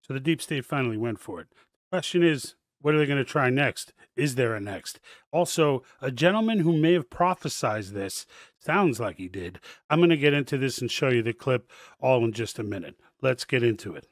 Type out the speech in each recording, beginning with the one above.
So the deep state finally went for it. The question is, what are they going to try next? Is there a next? Also, a gentleman who may have prophesized this, sounds like he did. I'm going to get into this and show you the clip all in just a minute. Let's get into it.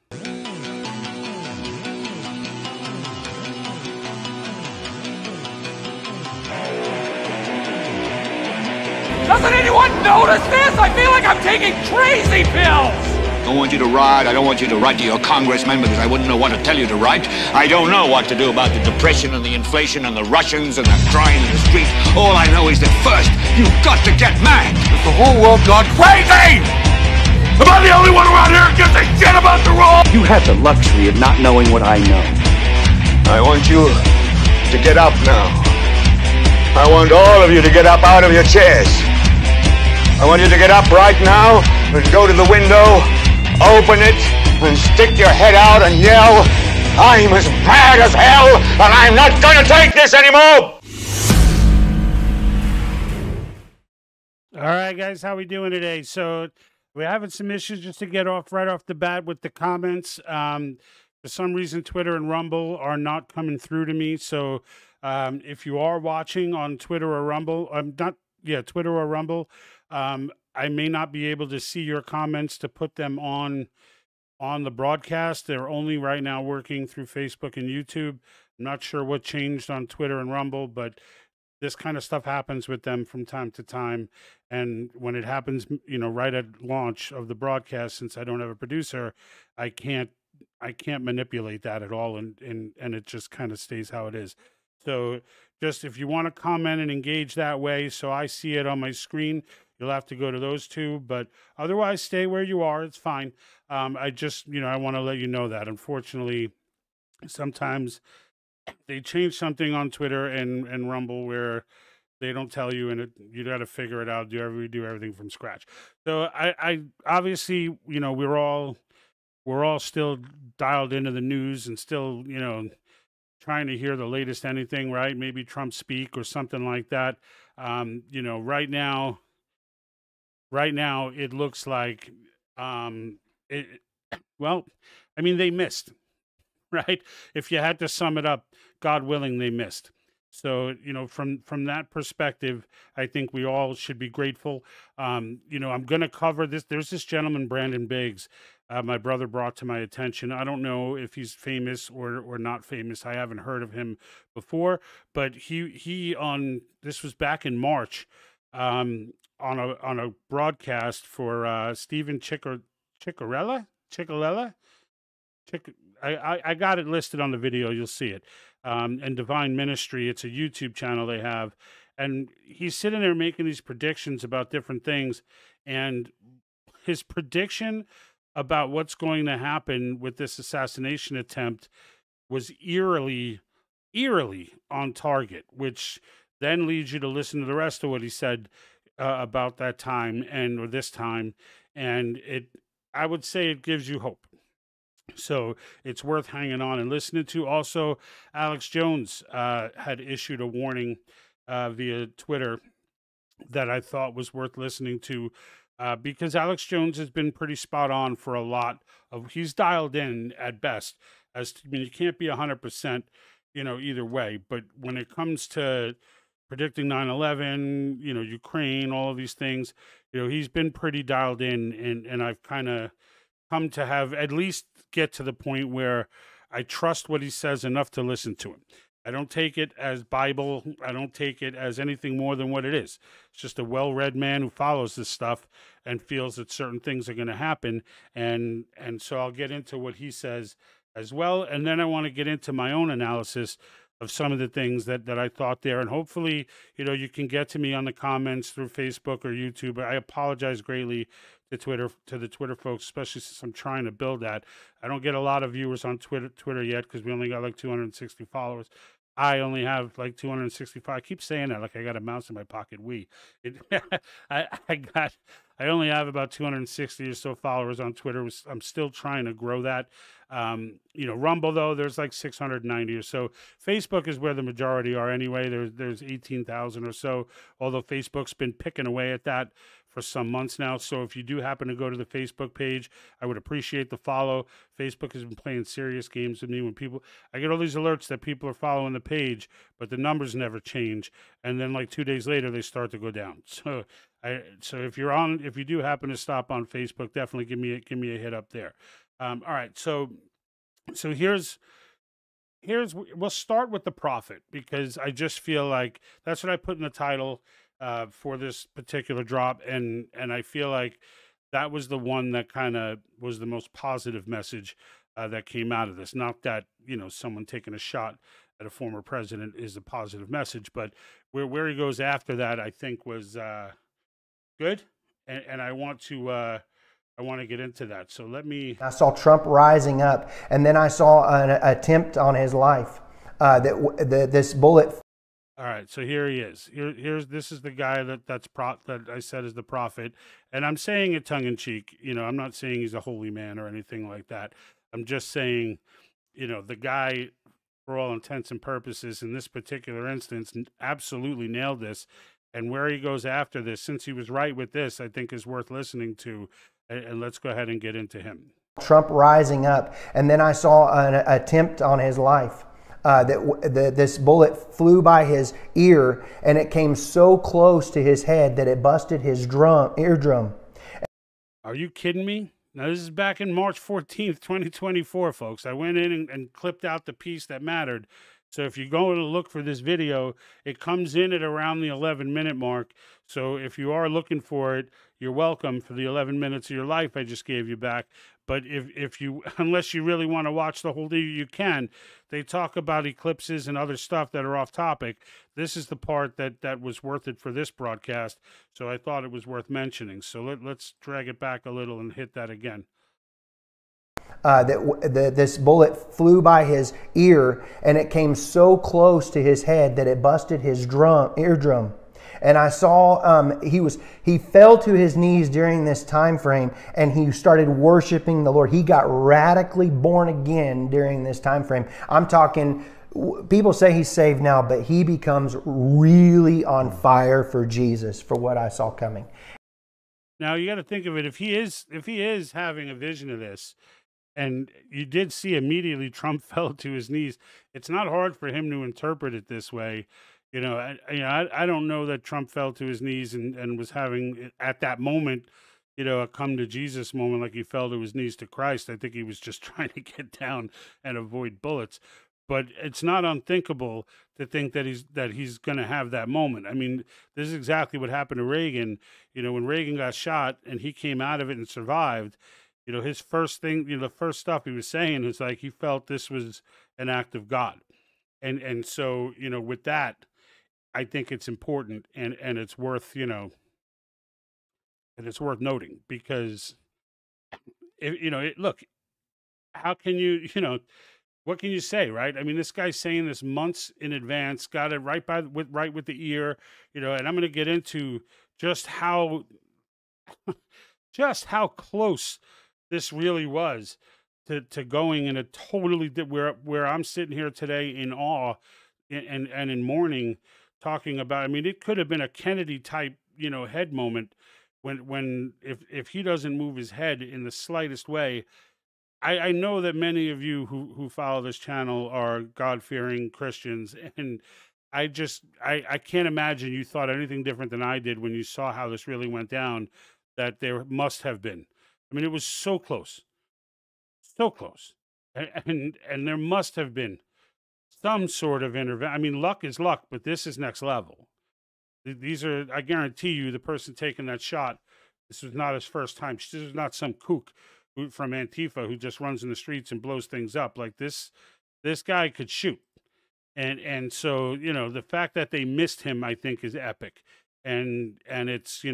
Doesn't anyone notice this? I feel like I'm taking crazy pills! I don't want you to write. I don't want you to write to your congressman because I wouldn't know what to tell you to write. I don't know what to do about the depression and the inflation and the Russians and the crime in the streets. All I know is that first, you've got to get mad. Has the whole world gone crazy? Am I the only one around here who gives a shit about the rules? You have the luxury of not knowing what I know. I want you to get up now. I want all of you to get up out of your chairs. I want you to get up right now and go to the window, open it, and stick your head out and yell, I'm as mad as hell, and I'm not going to take this anymore! All right, guys, how we doing today? So we're having some issues just to get off right off the bat with the comments. For some reason, Twitter and Rumble are not coming through to me. So if you are watching on Twitter or Rumble, Twitter or Rumble, I may not be able to see your comments to put them on the broadcast. They're only right now working through Facebook and YouTube. I'm not sure what changed on Twitter and Rumble, but this kind of stuff happens with them from time to time. And when it happens, right at launch of the broadcast, since I don't have a producer, I can't manipulate that at all. And it just kind of stays how it is. So just if you want to comment and engage that way, so I see it on my screen, you'll have to go to those two, but otherwise stay where you are. It's fine. I just, I want to let you know that unfortunately, sometimes they change something on Twitter and Rumble where they don't tell you, and you got to figure it out. Do everything from scratch. So I obviously, we're all still dialed into the news and still, trying to hear the latest anything, right? Maybe Trump speak or something like that. Right now it looks like, they missed, right? If you had to sum it up, God willing, they missed. So, from that perspective, I think we all should be grateful. I'm going to cover this. There's this gentleman, Brandon Biggs, my brother brought to my attention. I don't know if he's famous or not famous. I haven't heard of him before, but this was back in March, on a broadcast for Stephen Ciccarella. I got it listed on the video. You'll see it. And Divine Ministry. It's a YouTube channel they have. And he's sitting there making these predictions about different things. And his prediction about what's going to happen with this assassination attempt was eerily on target, which then leads you to listen to the rest of what he said about that time or this time. And I would say it gives you hope. So it's worth hanging on and listening to. Also, Alex Jones had issued a warning via Twitter that I thought was worth listening to, because Alex Jones has been pretty spot on for a lot of. He's dialed in at best. You can't be 100%, either way. But when it comes to predicting 9/11, Ukraine, all of these things, he's been pretty dialed in, and I've kind of come to have at least get to the point where I trust what he says enough to listen to him. I don't take it as Bible. I don't take it as anything more than what it is. It's just a well-read man who follows this stuff and feels that certain things are going to happen. And so I'll get into what he says as well. And then I want to get into my own analysis of some of the things that I thought there. And hopefully, you can get to me on the comments through Facebook or YouTube. I apologize greatly to the Twitter folks, especially since I'm trying to build that. I don't get a lot of viewers on Twitter yet because we only got like 260 followers. I only have like 265. I keep saying that like I got a mouse in my pocket. I only have about 260 or so followers on Twitter. I'm still trying to grow that. Rumble though, there's like 690 or so. Facebook is where the majority are anyway. There's 18,000 or so. Although Facebook's been picking away at that some months now. So if you do happen to go to the Facebook page, I would appreciate the follow. Facebook has been playing serious games with me when I get all these alerts that people are following the page, but the numbers never change. And then like 2 days later, they start to go down. So if you do happen to stop on Facebook, definitely give me a hit up there. All right. So we'll start with the prophet, because I just feel like that's what I put in the title for this particular drop, and I feel like that was the one that kind of was the most positive message that came out of this. Not that, someone taking a shot at a former president is a positive message, but where he goes after that, I think was good, and I want to get into that. So I saw Trump rising up, and then I saw an attempt on his life. This bullet. All right, so here he is. This is the guy that I said is the prophet, and I'm saying it tongue in cheek. I'm not saying he's a holy man or anything like that. I'm just saying, the guy, for all intents and purposes, in this particular instance, absolutely nailed this. And where he goes after this, since he was right with this, I think is worth listening to. And let's go ahead and get into him. Trump rising up, and then I saw an attempt on his life. This bullet flew by his ear, and it came so close to his head that it busted his eardrum. Are you kidding me? Now, this is back in March 14th, 2024, folks. I went in and clipped out the piece that mattered. So if you go to look for this video, it comes in at around the 11-minute mark. So if you are looking for it, you're welcome for the 11 minutes of your life I just gave you back. But unless you really want to watch the whole video, you can. They talk about eclipses and other stuff that are off topic. This is the part that was worth it for this broadcast. So I thought it was worth mentioning. So let's drag it back a little and hit that again. This bullet flew by his ear, and it came so close to his head that it busted his eardrum. And I saw he fell to his knees during this time frame, and he started worshiping the Lord. He got radically born again during this time frame. I'm talking, people say he's saved now, but he becomes really on fire for Jesus, for what I saw coming. Now you got to think of it, if he is having a vision of this, and you did see immediately Trump fell to his knees, it's not hard for him to interpret it this way. I don't know that Trump fell to his knees and was having, at that moment, a come to Jesus moment, like he fell to his knees to Christ. I think he was just trying to get down and avoid bullets. But it's not unthinkable to think that he's going to have that moment. I mean, this is exactly what happened to Reagan. When Reagan got shot and he came out of it and survived, his first thing, the first stuff he was saying is like he felt this was an act of God. And so, with that, I think it's important and it's worth, and it's worth noting, because look, how can you, what can you say, right? I mean, this guy's saying this months in advance, got it right with the ear, and I'm going to get into just how close this really was to going in a totally where I'm sitting here today in awe and in mourning, talking about, I mean, it could have been a Kennedy type, head moment when if he doesn't move his head in the slightest way. I know that many of you who follow this channel are God-fearing Christians, and I can't imagine you thought anything different than I did when you saw how this really went down, that there must have been. I mean, it was so close. And there must have been some sort of intervention. I mean, luck is luck, but this is next level. These are, I guarantee you, the person taking that shot, this was not his first time. This is not some kook from Antifa who just runs in the streets and blows things up. Like this guy could shoot. And so, the fact that they missed him, I think, is epic. And it's,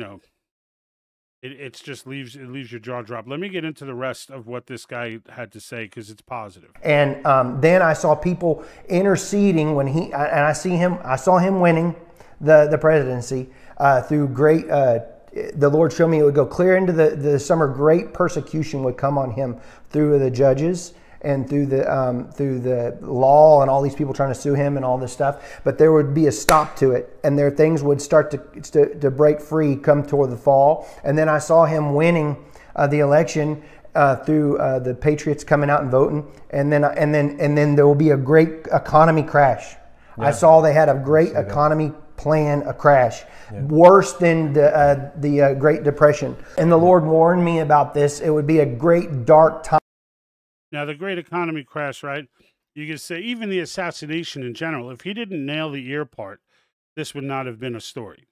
it just leaves your jaw dropped. Let me get into the rest of what this guy had to say, because it's positive. And then I saw people interceding when I saw him winning the presidency through great. The Lord showed me it would go clear into the summer. Great persecution would come on him through the judges and through the law and all these people trying to sue him and all this stuff. But there would be a stop to it, and there things would start to break free come toward the fall. And then I saw him winning the election through the Patriots coming out and voting, and then there will be a great economy crash. Yeah. I saw they had a great economy plan, a crash, worse than the Great Depression. And the Lord warned me about this. It would be a great dark time. Now, the great economy crash, right? You could say even the assassination in general, if he didn't nail the ear part, this would not have been a story.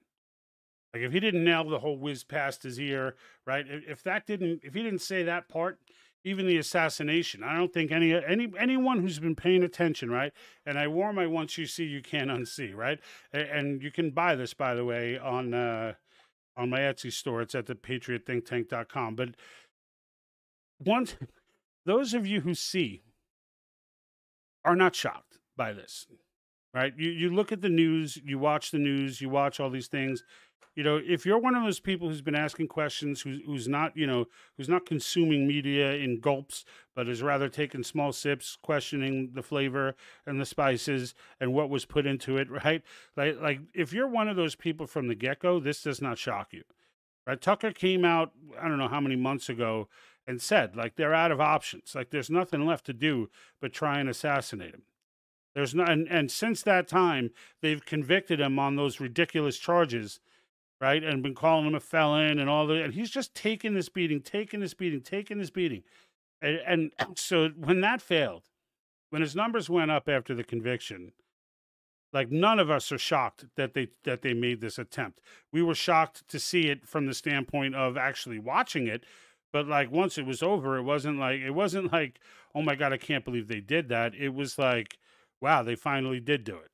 Like if he didn't nail the whole whiz past his ear, right? If he didn't say that part, even the assassination, I don't think anyone who's been paying attention, right? And I warn my once you see, you can't unsee, right? And you can buy this, by the way, on my Etsy store. It's at the patriotthinktank.com. But those of you who see are not shocked by this, right? You look at the news, you watch the news, you watch all these things. You know, if you're one of those people who's been asking questions, who's not consuming media in gulps, but is rather taking small sips, questioning the flavor and the spices and what was put into it, right? Like if you're one of those people from the get-go, this does not shock you, right? Tucker came out, I don't know how many months ago, and said, like, they're out of options. Like, there's nothing left to do but try and assassinate him. There's not, and since that time, they've convicted him on those ridiculous charges, right? And been calling him a felon and all that. And he's just taking this beating. And so when that failed, when his numbers went up after the conviction, like none of us are shocked that they made this attempt. We were shocked to see it from the standpoint of actually watching it. But like once it was over, it wasn't like, oh my God, I can't believe they did that. It was like, wow, they finally did do it.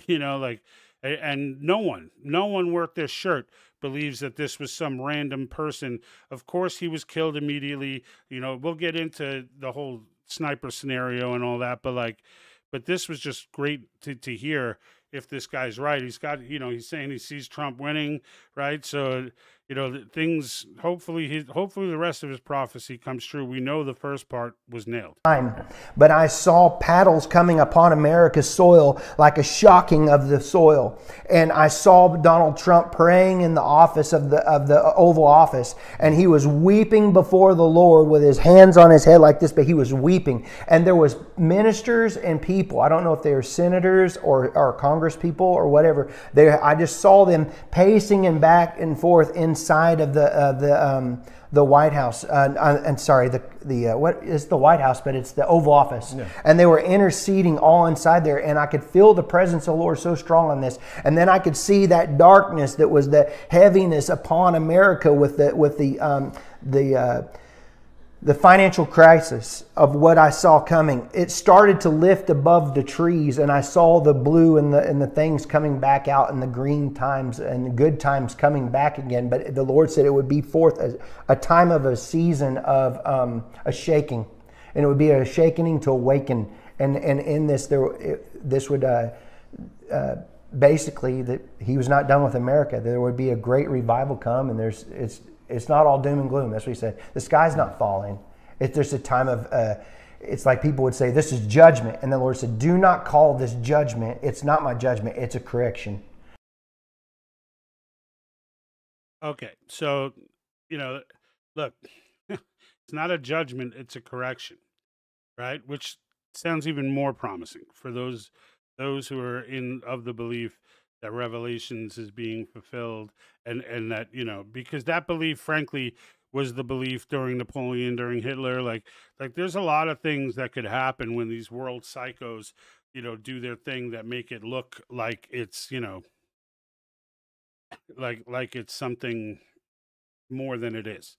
You know, like, and no one worth their shirt believes that this was some random person. Of course, he was killed immediately. You know, we'll get into the whole sniper scenario and all that, but this was just great to hear if this guy's right. He's got, you know, he's saying he sees Trump winning, right? So, you know, things, hopefully the rest of his prophecy comes true. We know the first part was nailed. But I saw paddles coming upon America's soil like a shocking of the soil. And I saw Donald Trump praying in the office of the Oval Office. And he was weeping before the Lord with his hands on his head like this, but he was weeping. And there was ministers and people. I don't know if they were senators or Congress people or whatever. I just saw them pacing and back and forth inside of the White House. And sorry, what is the White House? But it's the Oval Office. Yeah. And they were interceding all inside there, and I could feel the presence of the Lord so strong on this. And then I could see that darkness that was the heaviness upon America with the financial crisis of what I saw coming. It started to lift above the trees, and I saw the blue and the things coming back out, and the green times and the good times coming back again. But the Lord said it would be forth a time of a season of a shaking, and it would be a shaking to awaken. And in this, this would basically that He was not done with America. There would be a great revival come, and it's not all doom and gloom. That's what He said. The sky's not falling. There's a time of, it's like people would say, this is judgment. And the Lord said, do not call this judgment. It's not my judgment. It's a correction. Okay. So, you know, look, it's not a judgment. It's a correction, right? Which sounds even more promising for those who are of the belief that Revelations is being fulfilled, and that, you know, because that belief, frankly, was the belief during Napoleon, during Hitler. Like there's a lot of things that could happen when these world psychos, you know, do their thing that make it look like it's, you know, like it's something more than it is,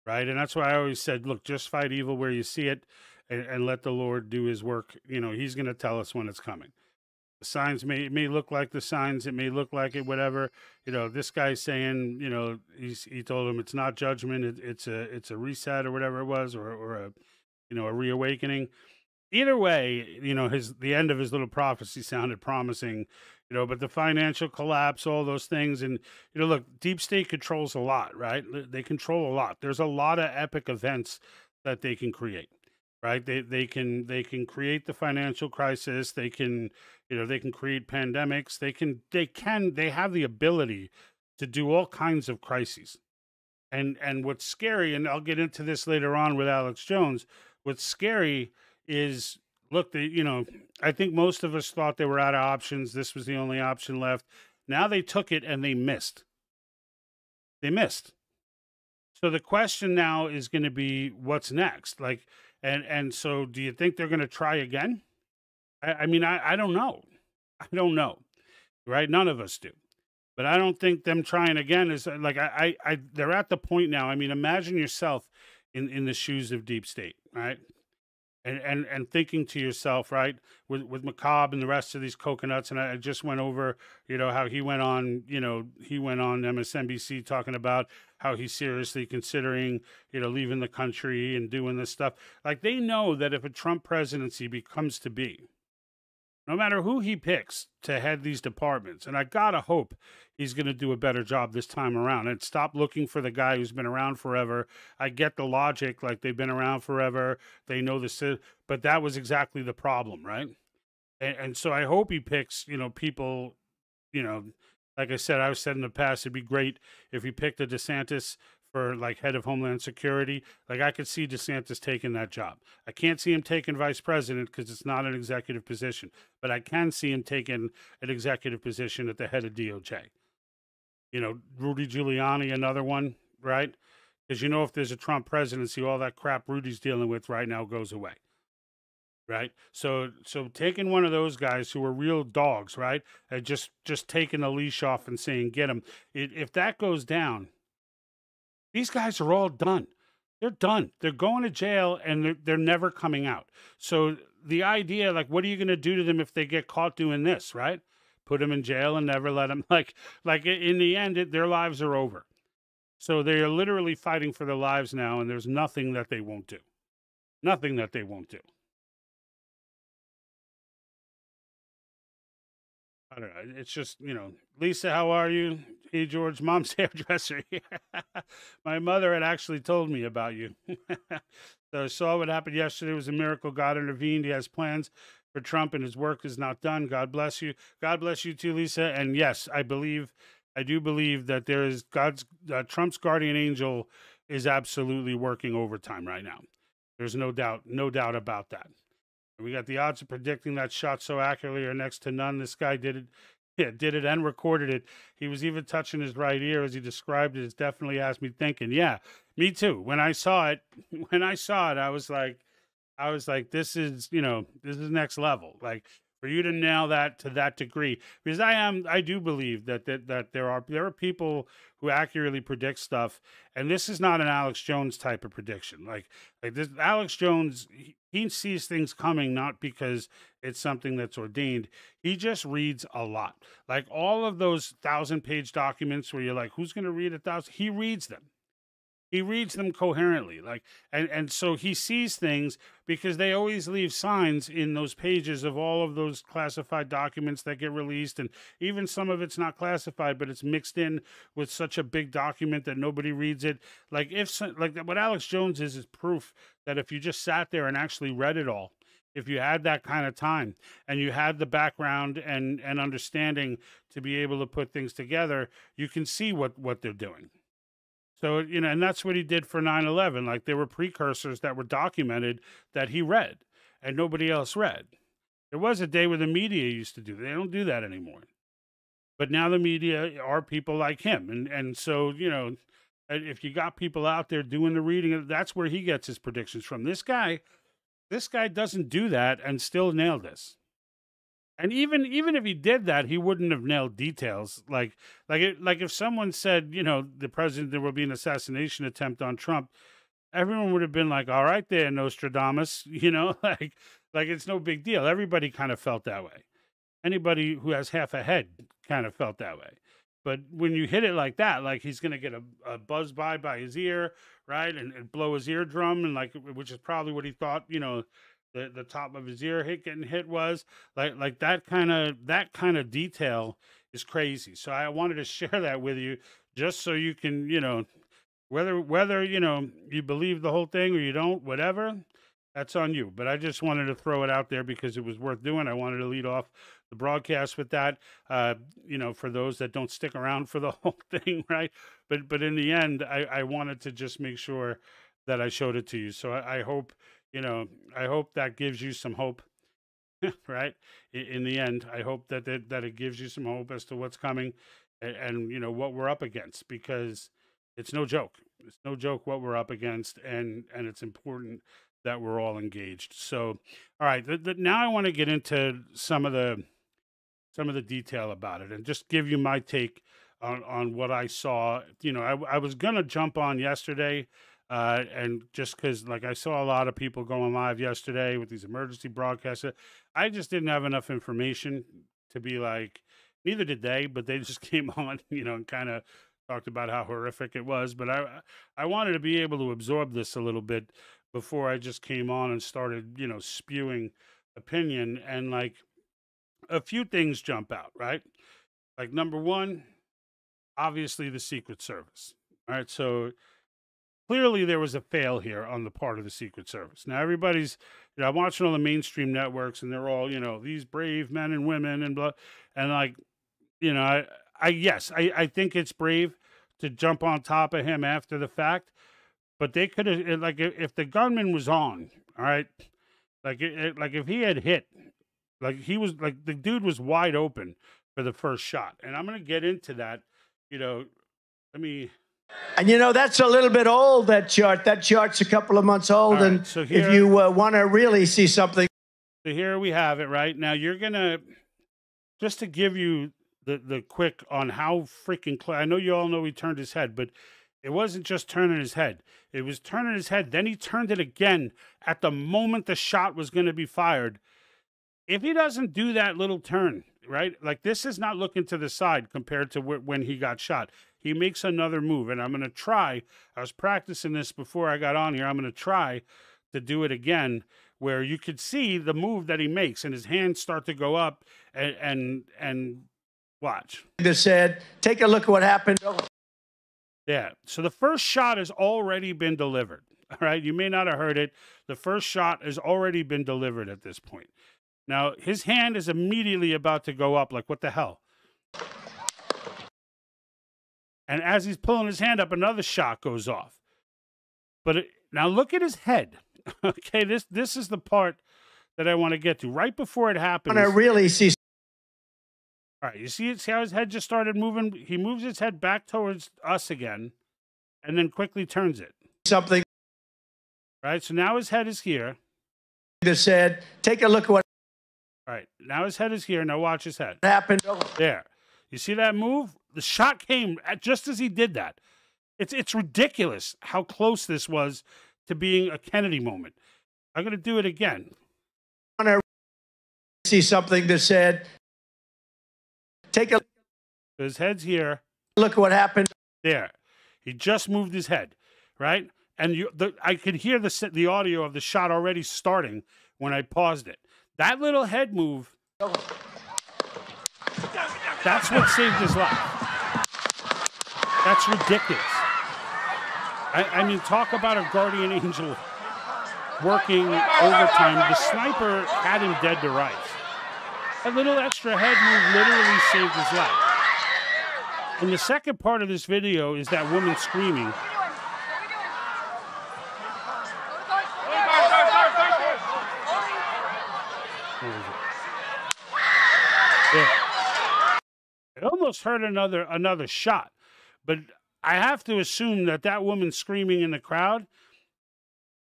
right? And that's why I always said, look, just fight evil where you see it, and let the Lord do His work. You know, He's going to tell us when it's coming. The signs may look like the signs. It may look like it, whatever. You know, this guy's saying, you know, he told him it's not judgment. It's a reset or whatever it was, or a, you know, a reawakening. Either way, you know, the end of his little prophecy sounded promising, you know, but the financial collapse, all those things. And, you know, look, deep state controls a lot, right? They control a lot. There's a lot of epic events that they can create. right? They can create the financial crisis. They can, they can create pandemics. They have the ability to do all kinds of crises. And what's scary, and I'll get into this later on with Alex Jones. What's scary is, look, I think most of us thought they were out of options. This was the only option left. Now they took it and they missed. They missed. So the question now is going to be, what's next? Like, and so do you think they're going to try again? I mean, I don't know. I don't know. Right? None of us do. But I don't think them trying again is like, they're at the point now. I mean, imagine yourself in the shoes of deep state, right? And thinking to yourself, right, with McCobb and the rest of these coconuts, and I just went over, how he went on, MSNBC talking about how he's seriously considering, leaving the country and doing this stuff. Like, they know that if a Trump presidency becomes to be, no matter who he picks to head these departments, and I gotta hope he's going to do a better job this time around and stop looking for the guy who's been around forever. I get the logic, like they've been around forever, they know this, but that was exactly the problem, right? And so I hope he picks, people, you know, like I said, I've said in the past, it'd be great if he picked a DeSantis for like head of Homeland Security. Like, I could see DeSantis taking that job. I can't see him taking vice president because it's not an executive position, but I can see him taking an executive position at the head of DOJ. Rudy Giuliani, another one, right? Because if there's a Trump presidency, all that crap Rudy's dealing with right now goes away. Right. So taking one of those guys who are real dogs, right? And just taking the leash off and saying, get him. If that goes down, these guys are all done. They're done. They're going to jail and they're never coming out. So the idea, like, what are you going to do to them if they get caught doing this, right? Put them in jail and never let them, like in the end, their lives are over. So they are literally fighting for their lives now, and there's nothing that they won't do. Nothing that they won't do. I don't know. It's just, Lisa, how are you? Hey, George, mom's hairdresser. My mother had actually told me about you. So I saw what happened yesterday. It was a miracle. God intervened. He has plans for Trump, and his work is not done. God bless you. God bless you too, Lisa. And yes, I do believe that there is Trump's guardian angel is absolutely working overtime right now. There's no doubt about that. We got the odds of predicting that shot so accurately are next to none. This guy did it and recorded it. He was even touching his right ear as he described it. It's definitely has me thinking. Yeah, me too. When I saw it, I was like, this is next level. Like, for you to nail that to that degree, because I do believe that there are people who accurately predict stuff, and this is not an Alex Jones type of prediction. Like this, Alex Jones, he sees things coming, not because it's something that's ordained. He just reads a lot. Like all of those 1,000-page documents where you're like, who's going to read 1,000? He reads them. He reads them coherently, like, and so he sees things because they always leave signs in those pages of all of those classified documents that get released, and even some of it's not classified, but it's mixed in with such a big document that nobody reads it. Like what Alex Jones is proof that if you just sat there and actually read it all, if you had that kind of time and you had the background and understanding to be able to put things together, you can see what they're doing. So, and that's what he did for 9/11. Like, there were precursors that were documented that he read and nobody else read. There was a day where the media used to do that. They don't do that anymore. But now the media are people like him. And so, if you got people out there doing the reading, that's where he gets his predictions from. This guy doesn't do that and still nailed this. And even if he did that, he wouldn't have nailed details. Like if someone said, the president, there will be an assassination attempt on Trump, everyone would have been like, all right there, Nostradamus, like it's no big deal. Everybody kind of felt that way. Anybody who has half a head kind of felt that way. But when you hit it like that, like he's going to get a buzz by his ear, right, and blow his eardrum, and which is probably what he thought, the top of his ear getting hit was like that kind of detail is crazy. So I wanted to share that with you just so you can, whether you believe the whole thing or you don't, whatever, That's on you. But I just wanted to throw it out there because it was worth doing. I wanted to lead off the broadcast with that. For those that don't stick around for the whole thing, right? But in the end, I wanted to just make sure that I showed it to you. So I hope, I hope that gives you some hope. Right. In the end, I hope that it gives you some hope as to what's coming, and what we're up against, because it's no joke. It's no joke what we're up against, and it's important that we're all engaged. So, all right, now I want to get into some of the detail about it and just give you my take on what I saw. I was gonna jump on yesterday, and just because, like, I saw a lot of people going live yesterday with these emergency broadcasts, I just didn't have enough information to be like. Neither did they, but they just came on, and kind of talked about how horrific it was. But I wanted to be able to absorb this a little bit before I just came on and started, spewing opinion. And like a few things jump out, right? Like number one, obviously the Secret Service. All right, so clearly there was a fail here on the part of the Secret Service. Now everybody's, I'm watching all the mainstream networks, and they're all, these brave men and women and blah, and like, I think it's brave to jump on top of him after the fact, but they could have, like, if the gunman was on, all right, like if he had hit, like he was, like the dude was wide open for the first shot, and I'm gonna get into that, let me. And that's a little bit old, that chart. That chart's a couple of months old, Right, and so here, if you want to really see something. So here we have it, right? Now you're gonna, just to give you the quick on how freaking clear. I know you all know he turned his head, but it wasn't just turning his head. It was turning his head. Then he turned it again at the moment the shot was going to be fired. If he doesn't do that little turn, right? Like, this is not looking to the side compared to when he got shot. He makes another move, and I'm going to try. I was practicing this before I got on here. I'm going to try to do it again, where you could see the move that he makes, and his hands start to go up, and watch. This said, take a look at what happened. Yeah. So the first shot has already been delivered. All right. You may not have heard it. The first shot has already been delivered at this point. Now, his hand is immediately about to go up, like, what the hell? And as he's pulling his hand up, another shot goes off. But now look at his head. Okay, this is the part that I want to get to. Right before it happens. I want to really see. All right, you see how his head just started moving? He moves his head back towards us again, and then quickly turns it. Something. Right, so now his head is here. This said, take a look at what. All right, now his head is here. Now watch his head. Happened. There. You see that move? The shot came just as he did that. It's ridiculous how close this was to being a Kennedy moment. I'm going to do it again. I want to see something that said, take a look. His head's here. Look at what happened. There. He just moved his head, right? And I could hear the audio of the shot already starting when I paused it. That little head move, that's what saved his life. That's ridiculous. I mean, talk about a guardian angel working overtime. The sniper had him dead to rights. A little extra head move literally saved his life. And the second part of this video is that woman screaming. Yeah. I almost heard another shot, but I have to assume that woman screaming in the crowd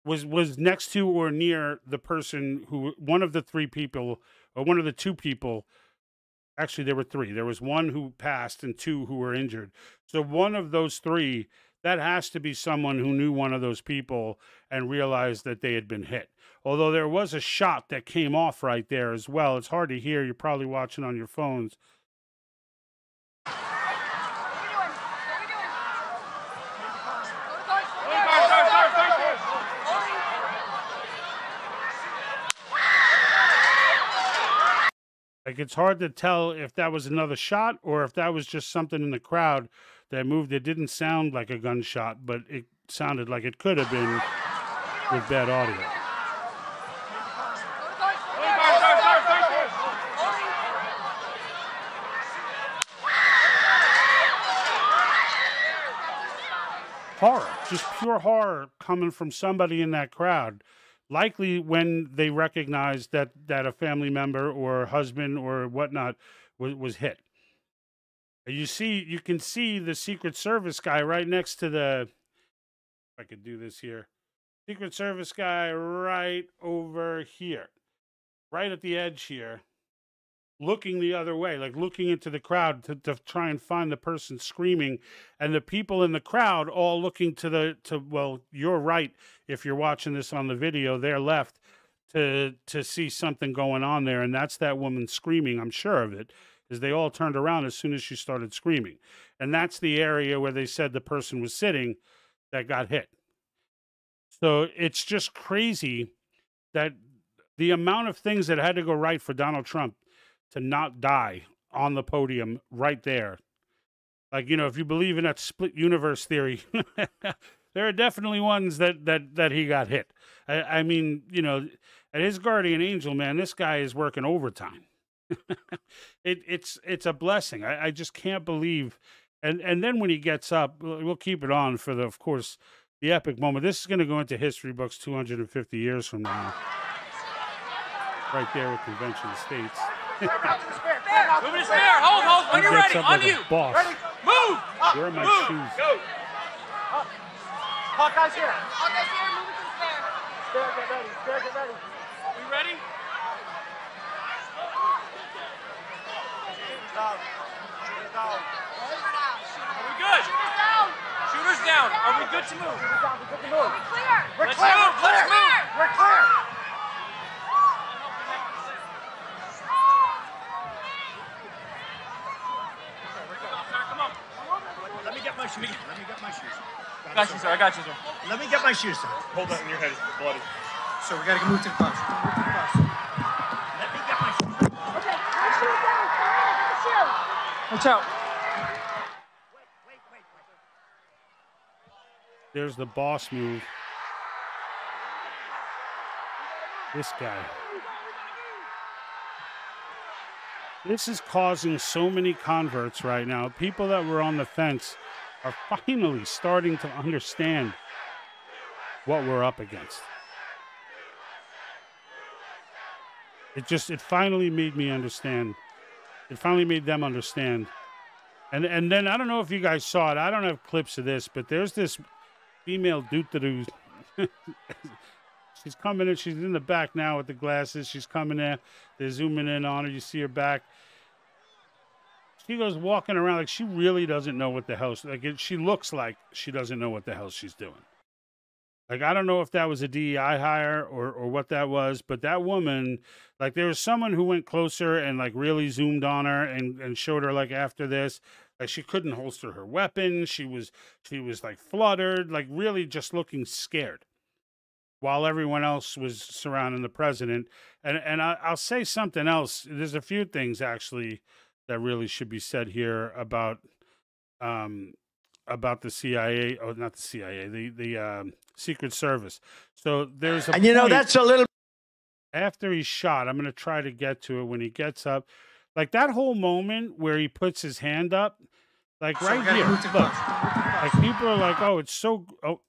was next to or near the person one of the three people, or one of the two people. Actually, there were three. There was one who passed and two who were injured. So one of those three, that has to be someone who knew one of those people and realized that they had been hit. Although there was a shot that came off right there as well. It's hard to hear. You're probably watching on your phones. Like, it's hard to tell if that was another shot or if that was just something in the crowd that moved. It didn't sound like a gunshot, but it sounded like it could have been with bad audio. horror, just pure horror coming from somebody in that crowd. Likely when they recognized that a family member or husband or whatnot was hit. You can see the Secret Service guy right next to the. If I could do this here, Secret Service guy right over here, right at the edge here, looking the other way, like looking into the crowd to try and find the person screaming, and the people in the crowd all looking to well, you're right if you're watching this on the video, they're left to see something going on there, and that's that woman screaming. I'm sure of it, is they all turned around as soon as she started screaming, and that's the area where they said the person was sitting that got hit. So it's just crazy that the amount of things that had to go right for Donald Trump to not die on the podium right there. Like, you know, if you believe in that split universe theory, there are definitely ones that he got hit. I mean, you know, at his guardian angel, man, this guy is working overtime. It's a blessing. I just can't believe. And then when he gets up, we'll keep it on for of course, the epic moment. This is going to go into history books 250 years from now. Right there with Convention of States. Move to spare. Hold. When you're ready, on you. Boss. Ready. Move. Where are my Move. shoes? Go. Hawkeye's here. Hawkeye's here. Move it to spare. Spare, get ready. Spare, get ready. We ready? Down. Down. Are we good? Shooters down. Are we good to move? Down. We're good to move. Clear. We're Let's clear. move. We're Let's clear. move. We're clear. Come on. Let me get my shoes. Let me get my shoes. I got you, sir. I got you, sir. Let me get my shoes, sir. Hold that in your head. It's bloody. So we gotta move to the bus. Move to the bus. Let me get my shoes. Okay. Watch out. There's the boss move. This guy. This is causing so many converts right now. People that were on the fence are finally starting to understand what we're up against. It finally made me understand. It finally made them understand. And then I don't know if you guys saw it. I don't have clips of this, but there's this female doot-a-doo. She's coming in. She's in the back now with the glasses. She's coming in. They're zooming in on her. You see her back. She goes walking around like she really doesn't know what the hell. She looks like she doesn't know what the hell she's doing. Like, I don't know if that was a DEI hire or what that was, but that woman, like, there was someone who went closer and, like, really zoomed on her and showed her, like, after this, like, she couldn't holster her weapon. She was like, fluttered, like, really just looking scared while everyone else was surrounding the president. And I'll say something else. There's a few things, actually, that really should be said here about the CIA, or not the CIA, the Secret Service. So there's a And you know, point that's a little. after he's shot. I'm going to try to get to it when he gets up. Like that whole moment where he puts his hand up, like So right we gotta here. move to the Look, bus. like people are like, "Oh, it's so." Oh,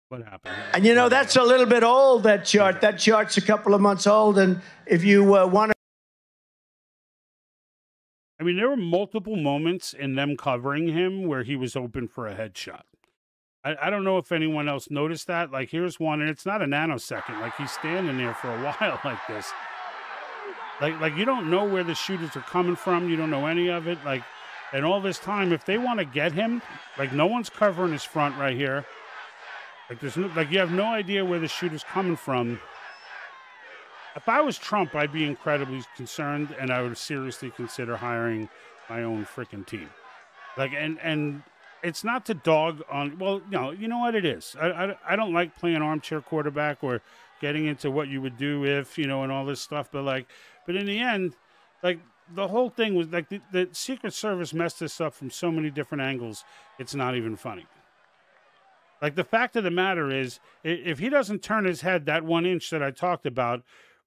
what happened? And you know, that's a little bit old, that chart. That chart's a couple of months old. And if you want to. I mean, there were multiple moments in them covering him where he was open for a headshot. I don't know if anyone else noticed that. Like, here's one, and it's not a nanosecond. Like, he's standing there for a while like this. Like you don't know where the shooters are coming from. You don't know any of it. Like, and all this time, if they want to get him, like, no one's covering his front right here. Like, there's no, like, you have no idea where the shooter's coming from. If I was Trump, I'd be incredibly concerned, and I would seriously consider hiring my own freaking team. Like, and it's not to dog on. Well, no, you know what it is. I don't like playing armchair quarterback or getting into what you would do if, you know, and all this stuff. But in the end, like, the whole thing was like the Secret Service messed this up from so many different angles. It's not even funny. Like, the fact of the matter is, if he doesn't turn his head that 1 inch that I talked about,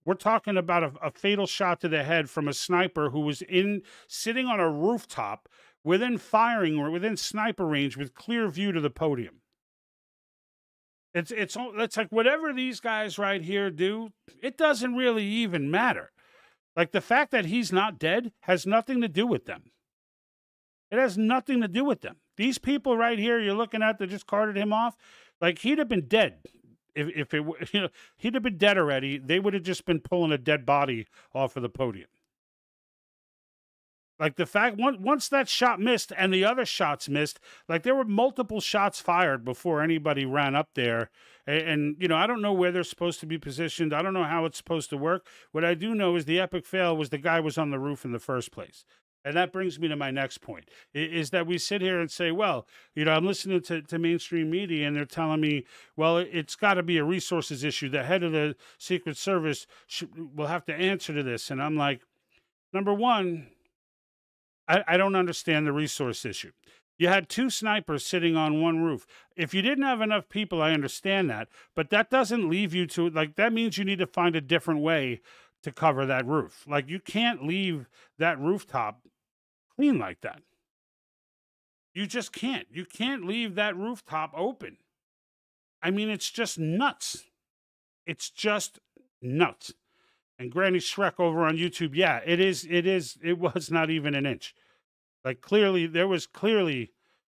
we're talking about a fatal shot to the head from a sniper who was sitting on a rooftop within firing or within sniper range with clear view to the podium. It's like whatever these guys right here do, it doesn't really even matter. Like the fact that he's not dead has nothing to do with them. It has nothing to do with them. These people right here you're looking at that just carted him off, like he'd have been dead if it he'd have been dead already. They would have just been pulling a dead body off of the podium. Like the fact once that shot missed and the other shots missed, like there were multiple shots fired before anybody ran up there. And you know, I don't know where they're supposed to be positioned. I don't know how it's supposed to work. What I do know is the epic fail was the guy was on the roof in the first place. And that brings me to my next point, is that we sit here and say, well, you know, I'm listening to mainstream media and they're telling me, well, it's got to be a resources issue. The head of the Secret Service will have to answer to this. And I'm like, number one, I don't understand the resource issue. You had two snipers sitting on one roof. If you didn't have enough people, I understand that. But that doesn't leave you to, like, that means you need to find a different way to cover that roof. Like, you can't leave that rooftop clean like that. You just can't. You can't leave that rooftop open. I mean, it's just nuts. It's just nuts. And Granny Shrek over on YouTube, yeah, it was not even an inch. Like there was clearly,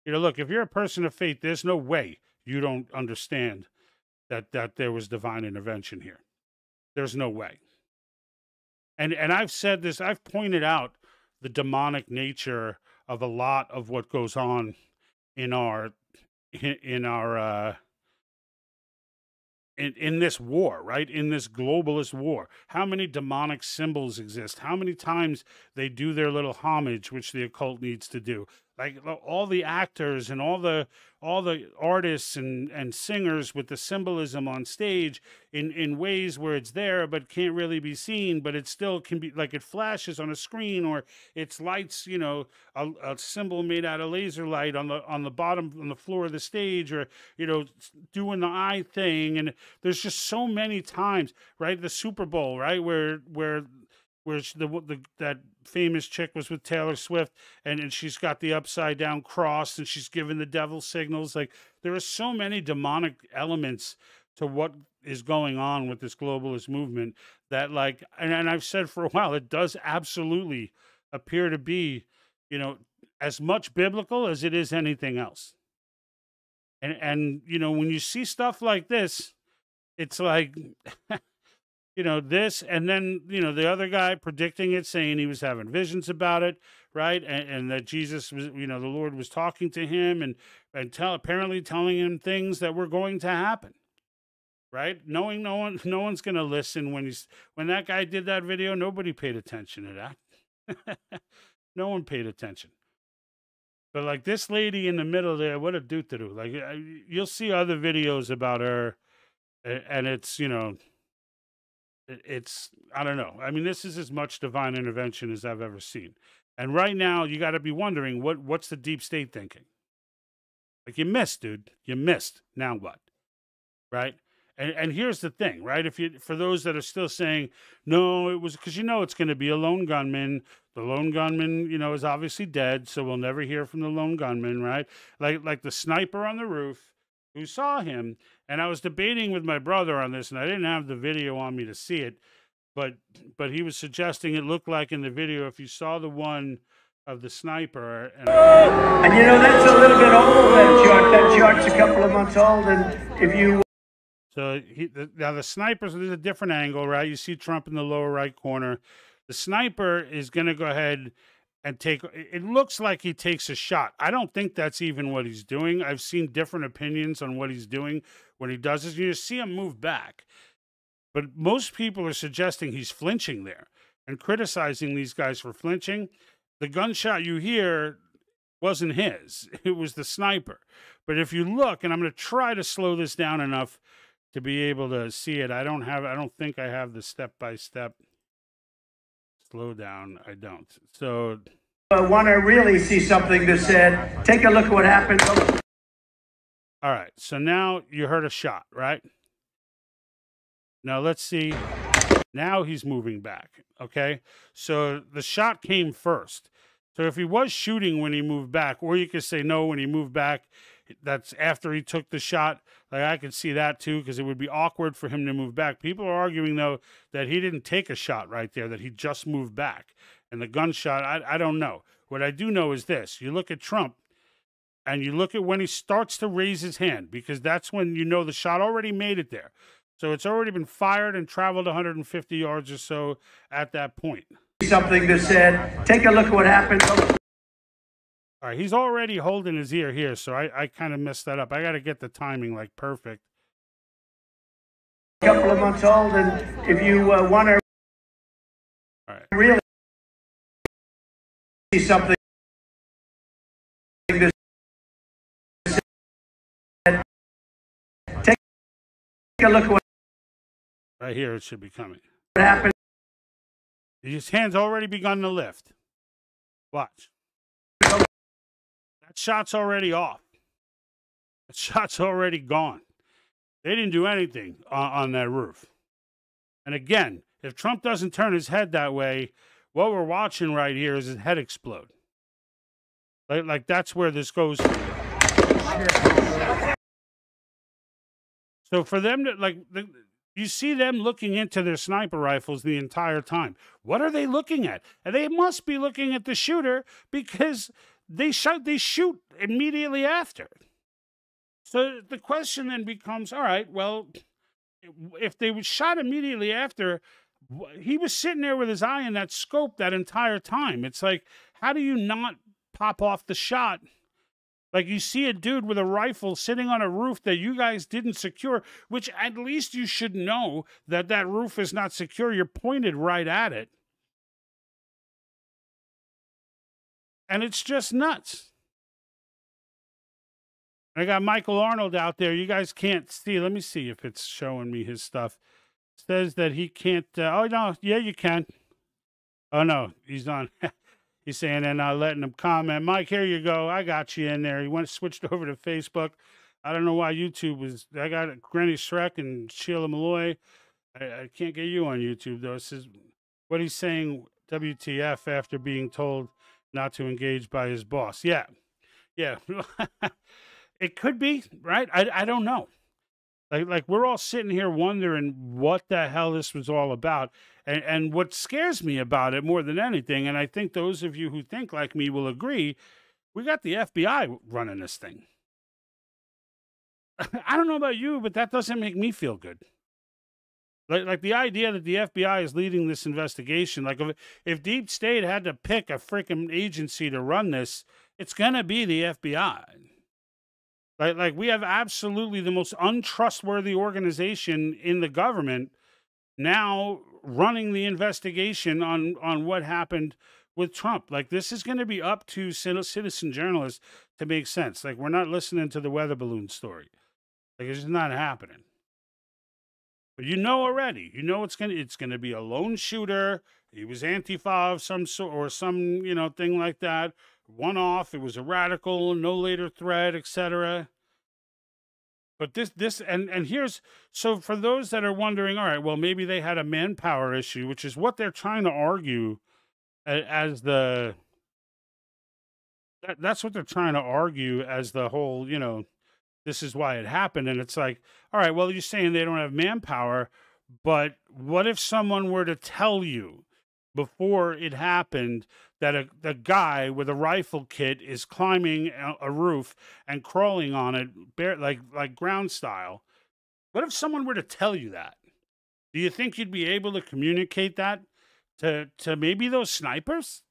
you know, look, if you're a person of faith, there's no way you don't understand that there was divine intervention here. There's no way. And I've said this, I've pointed out the demonic nature of a lot of what goes on in this war, right? In this globalist war. How many demonic symbols exist? How many times they do their little homage, which the occult needs to do? Like all the actors and all the artists and singers with the symbolism on stage in ways where it's there but can't really be seen, but it still can be, like it flashes on a screen, or it's lights, you know, a symbol made out of laser light on the bottom, on the floor of the stage, or, you know, doing the eye thing. And there's just so many times, right? The Super Bowl, right, where that famous chick was with Taylor Swift, and she's got the upside down cross, and she's giving the devil signals. Like, there are so many demonic elements to what is going on with this globalist movement that, like, and I've said for a while, it does absolutely appear to be, you know, as much biblical as it is anything else. And you know, when you see stuff like this, it's like you know, this, and then, you know, the other guy predicting it, saying he was having visions about it, right? And that Jesus was, you know, the Lord was talking to him and apparently telling him things that were going to happen, right? Knowing no one's going to listen. When that guy did that video, nobody paid attention to that. No one paid attention. But like this lady in the middle there, what a doo-doo. Like, you'll see other videos about her, and it's, you know, it's, I don't know. I mean, this is as much divine intervention as I've ever seen. And right now, you got to be wondering, what's the deep state thinking? Like, you missed, dude. You missed. Now what? Right? And here's the thing, right? For those that are still saying, no, it was, because you know it's going to be a lone gunman. The lone gunman, you know, is obviously dead, so we'll never hear from the lone gunman, right? Like the sniper on the roof who saw him. And I was debating with my brother on this, and I didn't have the video on me to see it, but he was suggesting it looked like in the video, if you saw the one of the sniper. And you know, that's a little bit old, that shot's a couple of months old, and if you... So now the sniper's, there's a different angle, right? You see Trump in the lower right corner. The sniper is going to go ahead and it looks like he takes a shot. I don't think that's even what he's doing. I've seen different opinions on what he's doing when he does this. You see him move back. But most people are suggesting he's flinching there and criticizing these guys for flinching. The gunshot you hear wasn't his. It was the sniper. But if you look, and I'm going to try to slow this down enough to be able to see it. I don't think I have the step-by-step slow down. I don't. So I want to really see something that said, take a look at what happened. All right. So now you heard a shot, right? Now let's see. Now he's moving back. Okay. So the shot came first. So if he was shooting when he moved back, or you could say no, when he moved back, that's after he took the shot. Like, I could see that too, because it would be awkward for him to move back. People are arguing, though, that he didn't take a shot right there, that he just moved back. And the gunshot, I don't know. What I do know is this. You look at Trump, and you look at when he starts to raise his hand, because that's when you know the shot already made it there. So it's already been fired and traveled 150 yards or so at that point. Something that said, take a look at what happened. All right, he's already holding his ear here, so I kind of messed that up. I got to get the timing, like, perfect. A couple of months old, and if you want to really see something that said, take a look at what Right here, it should be coming. happened. His hand's already begun to lift. Watch. That shot's already off. That shot's already gone. They didn't do anything on that roof. And again, if Trump doesn't turn his head that way, what we're watching right here is his head explode. Like that's where this goes. So for them to, you see them looking into their sniper rifles the entire time. What are they looking at? And they must be looking at the shooter, because they shoot immediately after. So the question then becomes, all right, well, if they were shot immediately after, he was sitting there with his eye in that scope that entire time. It's like, how do you not pop off the shot? Like, you see a dude with a rifle sitting on a roof that you guys didn't secure, which at least you should know that that roof is not secure. You're pointed right at it. And it's just nuts. I got Michael Arnold out there. You guys can't see. Let me see if it's showing me his stuff. It says that he can't. Oh, no. Yeah, you can. Oh, no. He's on. He's saying, and letting him comment. Mike, here you go. I got you in there. He switched over to Facebook. I don't know why YouTube was. I got Granny Shrek and Sheila Malloy. I can't get you on YouTube, though. It says what he's saying, WTF, after being told not to engage by his boss. Yeah. Yeah. It could be, right? I don't know. Like we're all sitting here wondering what the hell this was all about. And what scares me about it more than anything, and I think those of you who think like me will agree, we got the FBI running this thing. I don't know about you, but that doesn't make me feel good. Like the idea that the FBI is leading this investigation, like if Deep State had to pick a freaking agency to run this, it's going to be the FBI. Like we have absolutely the most untrustworthy organization in the government now running the investigation on what happened with Trump. Like, this is going to be up to citizen journalists to make sense. Like, we're not listening to the weather balloon story. Like, it's just not happening. But you know already. You know it's gonna be a lone shooter. He was Antifa of some sort, or some thing like that. One off. It was a radical, no later threat, etc. But this and here's, so for those that are wondering, all right, well, maybe they had a manpower issue, which is what they're trying to argue as that's what they're trying to argue as the whole, this is why it happened. And it's like, all right, well, you're saying they don't have manpower, but what if someone were to tell you before it happened that the guy with a rifle kit is climbing a roof and crawling on it, like ground style? What if someone were to tell you that? Do you think you'd be able to communicate that to maybe those snipers?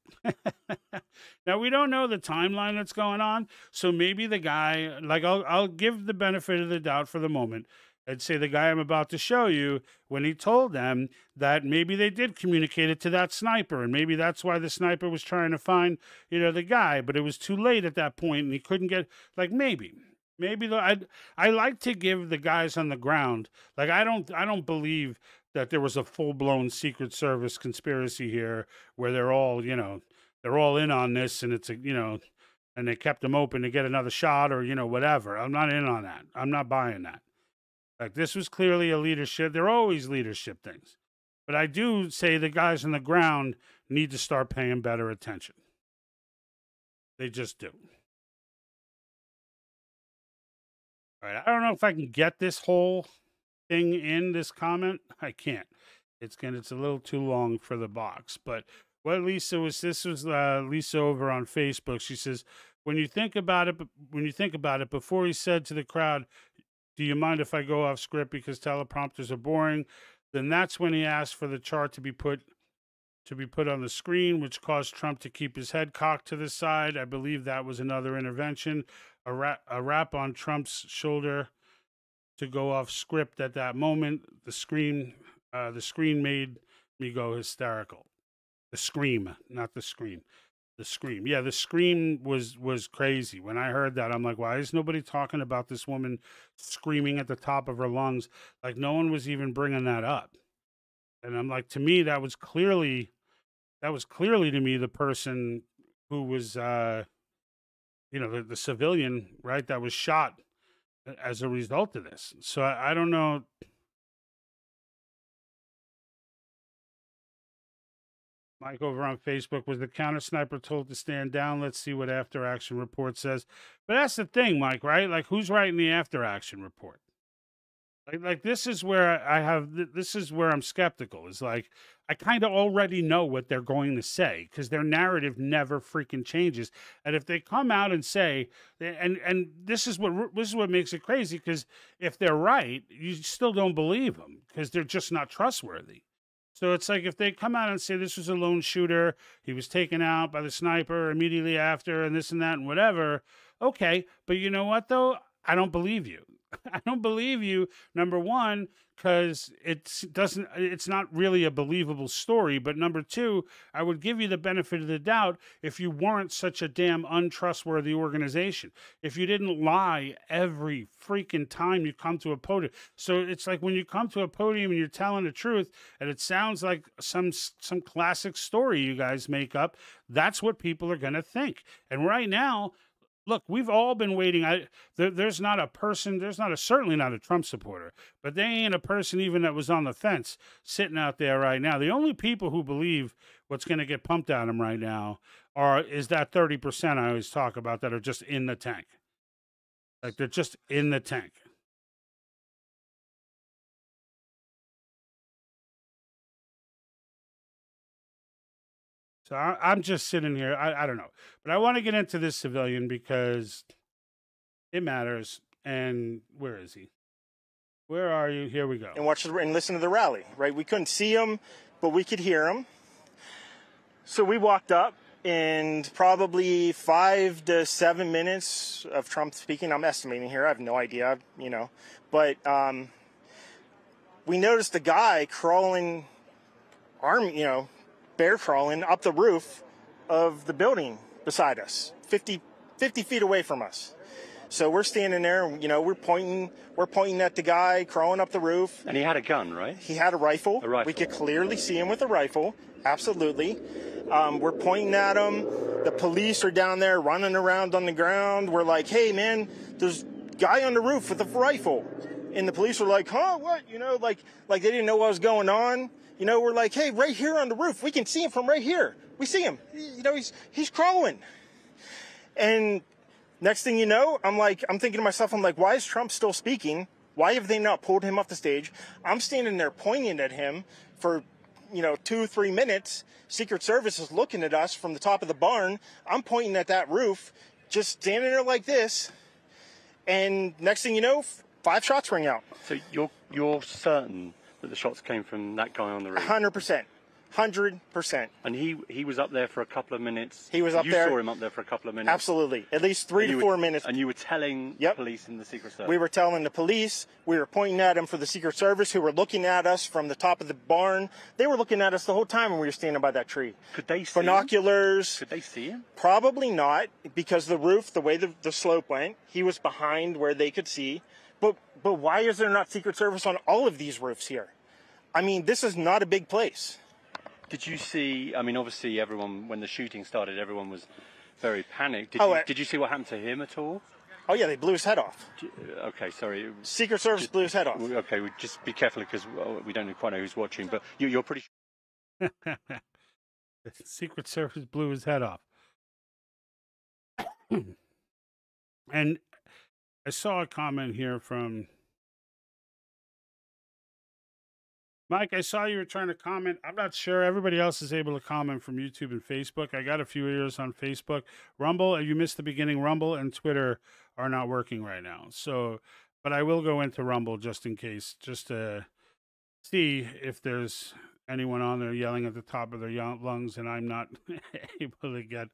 Now, we don't know the timeline that's going on, so maybe the guy, like, I'll give the benefit of the doubt for the moment. I'd say the guy I'm about to show you, when he told them that maybe they did communicate it to that sniper, and maybe that's why the sniper was trying to find, the guy, but it was too late at that point, and he couldn't get, like, maybe I like to give the guys on the ground, like, I don't believe that there was a full-blown Secret Service conspiracy here where they're all in on this, and it's and they kept them open to get another shot or whatever. I'm not in on that. I'm not buying that. Like, this was clearly a leadership. They're always leadership things. But I do say the guys on the ground need to start paying better attention. They just do. All right. I don't know if I can get this whole thing in this comment. I can't. It's a little too long for the box. But what Lisa was this was Lisa over on Facebook. She says, when you think about it, before he said to the crowd, "Do you mind if I go off script because teleprompters are boring?" Then that's when he asked for the chart to be put on the screen, which caused Trump to keep his head cocked to the side. I believe that was another intervention, a rap on Trump's shoulder to go off script at that moment. The screen made me go hysterical. The scream, not the screen. The scream. Yeah, the scream was crazy. When I heard that, I'm like, why is nobody talking about this woman screaming at the top of her lungs? Like, no one was even bringing that up. And I'm like, to me, that was clearly to me the person who was, the civilian, right, that was shot as a result of this. So I don't know. Mike over on Facebook, was the counter sniper told to stand down? Let's see what after action report says. But that's the thing, Mike, right? Like, who's writing the after action report? Like this is where this is where I'm skeptical. Is like, I kind of already know what they're going to say because their narrative never freaking changes. And if they come out and say, and this is what makes it crazy, because if they're right, you still don't believe them because they're just not trustworthy. So it's like if they come out and say this was a lone shooter, he was taken out by the sniper immediately after, and this and that and whatever. Okay, but you know what though? I don't believe you. I don't believe you, number one, because it's not really a believable story. But number two, I would give you the benefit of the doubt if you weren't such a damn untrustworthy organization. If you didn't lie every freaking time you come to a podium. So it's like when you come to a podium and you're telling the truth and it sounds like some classic story you guys make up, that's what people are going to think. And right now, look, we've all been waiting. There's certainly not a Trump supporter, but there ain't a person even that was on the fence sitting out there right now. The only people who believe what's going to get pumped at them right now is that 30% I always talk about that are just in the tank. Like, they're just in the tank. So I'm just sitting here. I don't know. But I want to get into this civilian because it matters. And where is he? Where are you? Here we go. And watch and listen to the rally, right? We couldn't see him, but we could hear him. So we walked up, and probably 5 to 7 minutes of Trump speaking. I'm estimating here. I have no idea, But we noticed a guy crawling, bear crawling up the roof of the building beside us, 50 feet away from us. So we're standing there, we're pointing at the guy crawling up the roof. And he had a gun, right? He had a rifle. A rifle. We could clearly see him with a rifle. Absolutely. We're pointing at him. The police are down there running around on the ground. We're like, hey, man, there's a guy on the roof with a rifle. And the police are like, huh, what? Like they didn't know what was going on. We're like, hey, right here on the roof. We can see him from right here. We see him. He's crawling. And next thing you know, I'm thinking to myself, why is Trump still speaking? Why have they not pulled him off the stage? I'm standing there pointing at him for, 2-3 minutes. Secret Service is looking at us from the top of the barn. I'm pointing at that roof, just standing there like this. And next thing you know, 5 shots ring out. So you're certain that the shots came from that guy on the roof? 100%. 100%. And he was up there for a couple of minutes. He was up there. You saw him up there for a couple of minutes. Absolutely. At least 3 to 4 minutes. And you were telling the police and the Secret Service. We were telling the police. We were pointing at him for the Secret Service, who were looking at us from the top of the barn. They were looking at us the whole time when we were standing by that tree. Could they see binoculars? Could they see him? Probably not, because the roof, the way the slope went, he was behind where they could see. But why is there not Secret Service on all of these roofs here? I mean, this is not a big place. Did you see, obviously everyone, when the shooting started, everyone was very panicked. Did you see what happened to him at all? Oh, yeah, they blew his head off. Okay, sorry. Secret Service blew his head off. Okay, just be careful because we don't quite know who's watching, but you're pretty sure. Secret Service blew his head off. And I saw a comment here from Mike. I saw you were trying to comment. I'm not sure. Everybody else is able to comment from YouTube and Facebook. I got a few ears on Facebook. Rumble, you missed the beginning. Rumble and Twitter are not working right now. So, but I will go into Rumble just in case, just to see if there's anyone on there yelling at the top of their lungs and I'm not able to get.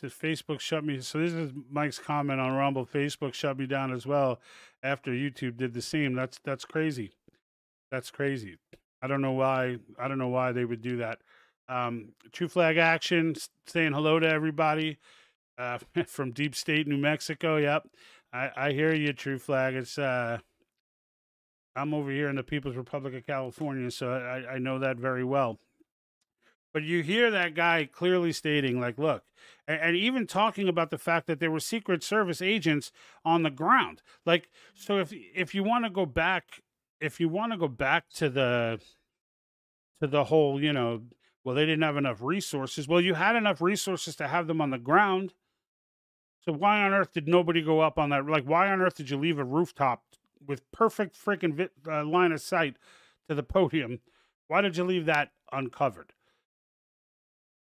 Says Facebook shut me. So this is Mike's comment on Rumble. Facebook shut me down as well after YouTube did the same. That's crazy. That's crazy. I don't know why. I don't know why they would do that. True Flag Action saying hello to everybody from Deep State, New Mexico. Yep, I hear you, True Flag. It's I'm over here in the People's Republic of California, so I know that very well. But you hear that guy clearly stating, like, look, and even talking about the fact that there were Secret Service agents on the ground. Like, so if you want to go back, to the whole, well, they didn't have enough resources. Well, you had enough resources to have them on the ground. So why on earth did nobody go up on that? Like, why on earth did you leave a rooftop with perfect freaking line of sight to the podium? Why did you leave that uncovered?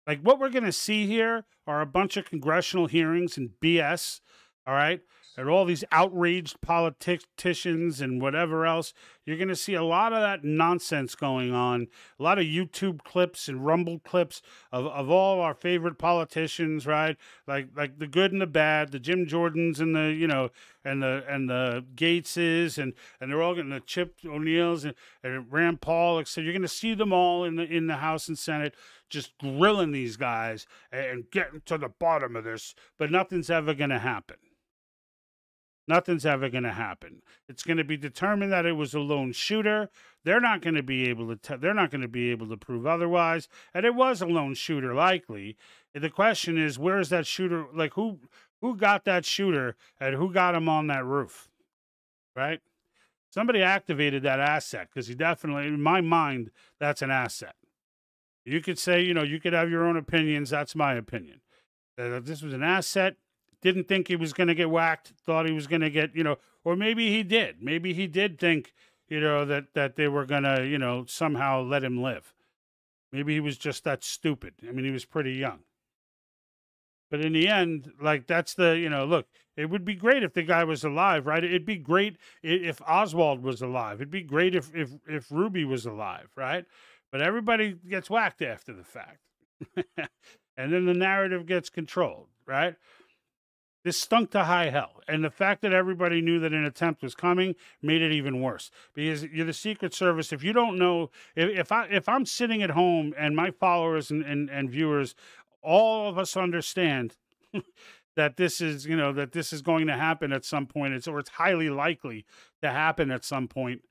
Like, what we're going to see here are a bunch of congressional hearings and BS, all right? And all these outraged politicians and whatever else. You're going to see a lot of that nonsense going on. A lot of YouTube clips and Rumble clips of all our favorite politicians, right? Like the good and the bad, the Jim Jordans and the, and the Gateses, and they're all getting the Chip O'Neills and Rand Paul, etc. You're going to see them all in the House and Senate just grilling these guys and getting to the bottom of this, but nothing's ever going to happen. Nothing's ever going to happen. It's going to be determined that it was a lone shooter. They're not going to be able to. They're not going to be able to prove otherwise. And it was a lone shooter, likely. The question is, where is that shooter? Like, who got that shooter and who got him on that roof? Right? Somebody activated that asset, because he definitely, in my mind, that's an asset. You could say, you could have your own opinions. That's my opinion. This was an asset. Didn't think he was going to get whacked. Thought he was going to get, or maybe he did. Maybe he did think, that they were going to, somehow let him live. Maybe he was just that stupid. I mean, he was pretty young. But in the end, like, that's the, look, it would be great if the guy was alive, right? It'd be great if Oswald was alive. It'd be great if Ruby was alive, right? But everybody gets whacked after the fact. And then the narrative gets controlled, right? This stunk to high hell. And the fact that everybody knew that an attempt was coming made it even worse. Because you're the Secret Service. If you don't know, if I'm sitting at home and my followers and viewers, all of us understand that this is, that this is going to happen at some point, or it's highly likely to happen at some point,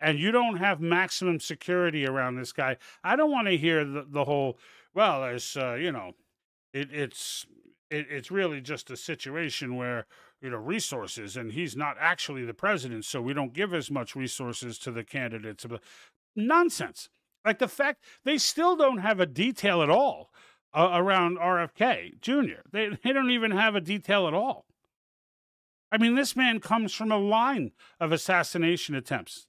and you don't have maximum security around this guy, I don't want to hear the whole, well, as it's really just a situation where, resources, and he's not actually the president, so we don't give as much resources to the candidates. Nonsense. Like, the fact they still don't have a detail at all around RFK Jr. They don't even have a detail at all. I mean, this man comes from a line of assassination attempts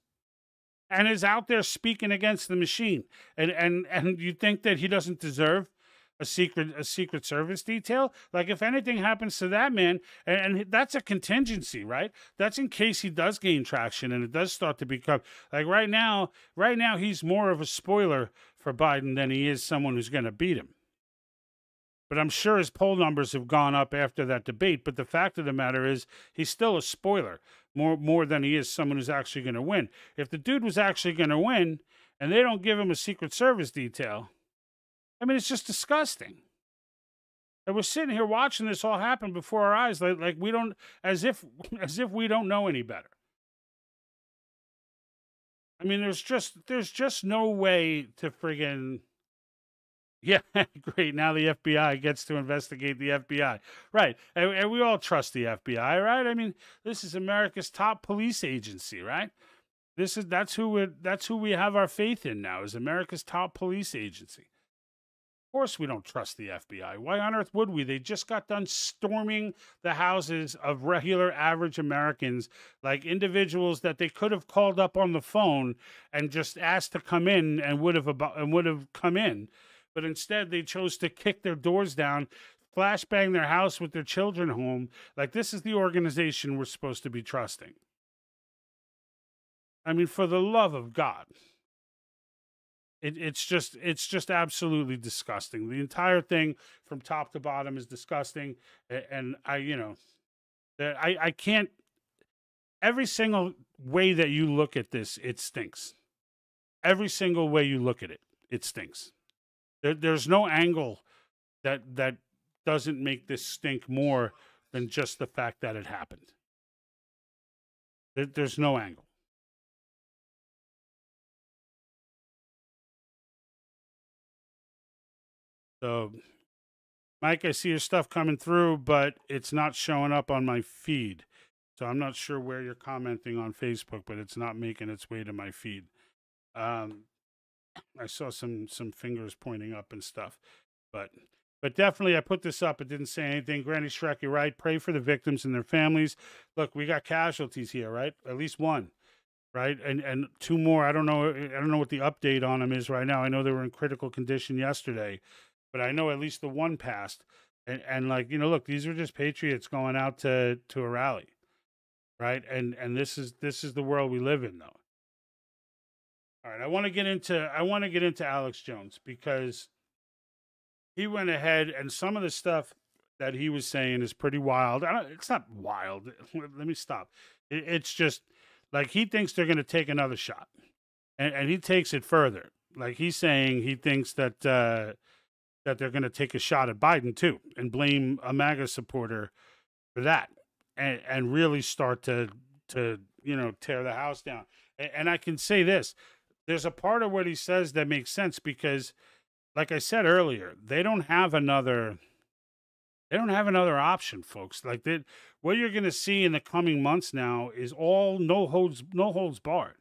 and is out there speaking against the machine. And you think that he doesn't deserve a Secret Service detail? Like, if anything happens to that man, and that's a contingency, right? That's in case he does gain traction and it does start to become, like, right now he's more of a spoiler for Biden than he is someone who's going to beat him. But I'm sure his poll numbers have gone up after that debate. But the fact of the matter is, he's still a spoiler more than he is someone who's actually going to win. If the dude was actually going to win and they don't give him a Secret Service detail, I mean, it's just disgusting. And we're sitting here watching this all happen before our eyes, like we don't, as if we don't know any better. I mean, there's just no way to friggin'. Yeah, great. Now the FBI gets to investigate the FBI. Right. And we all trust the FBI, right? I mean, this is America's top police agency, right? That's who we have our faith in now, is America's top police agency. course we don't trust the FBI. Why on earth would we? They just got done storming the houses of regular average Americans, like individuals that they could have called up on the phone and just asked to come in and would have come in. But instead they chose to kick their doors down, flashbang their house with their children home. Like, this is the organization we're supposed to be trusting. I mean, for the love of God. It's just absolutely disgusting. The entire thing from top to bottom is disgusting. And I can't, every single way that you look at this, it stinks. Every single way you look at it, it stinks. There's no angle that doesn't make this stink more than just the fact that it happened. There's no angle. So, Mike, I see your stuff coming through, but it's not showing up on my feed. So I'm not sure where you're commenting on Facebook, but it's not making its way to my feed. I saw some fingers pointing up and stuff, but definitely I put this up. It didn't say anything. Granny Shrek, you're right. Pray for the victims and their families. Look, we got casualties here, right? At least one, right? And two more. I don't know what the update on them is right now. I know they were in critical condition yesterday, but I know at least the one passed. And like, look, these are just patriots going out to a rally, right? And this is the world we live in, though. All right, I want to get into Alex Jones, because he went ahead, and some of the stuff that he was saying is pretty wild. It's not wild. Let me stop. It's just like, he thinks they're going to take another shot, and he takes it further. Like, he's saying he thinks that they're going to take a shot at Biden too, and blame a MAGA supporter for that, and really start to tear the house down. And I can say this: there's a part of what he says that makes sense, because, like I said earlier, they don't have another option, folks. Like, what you're going to see in the coming months now is all no holds barred.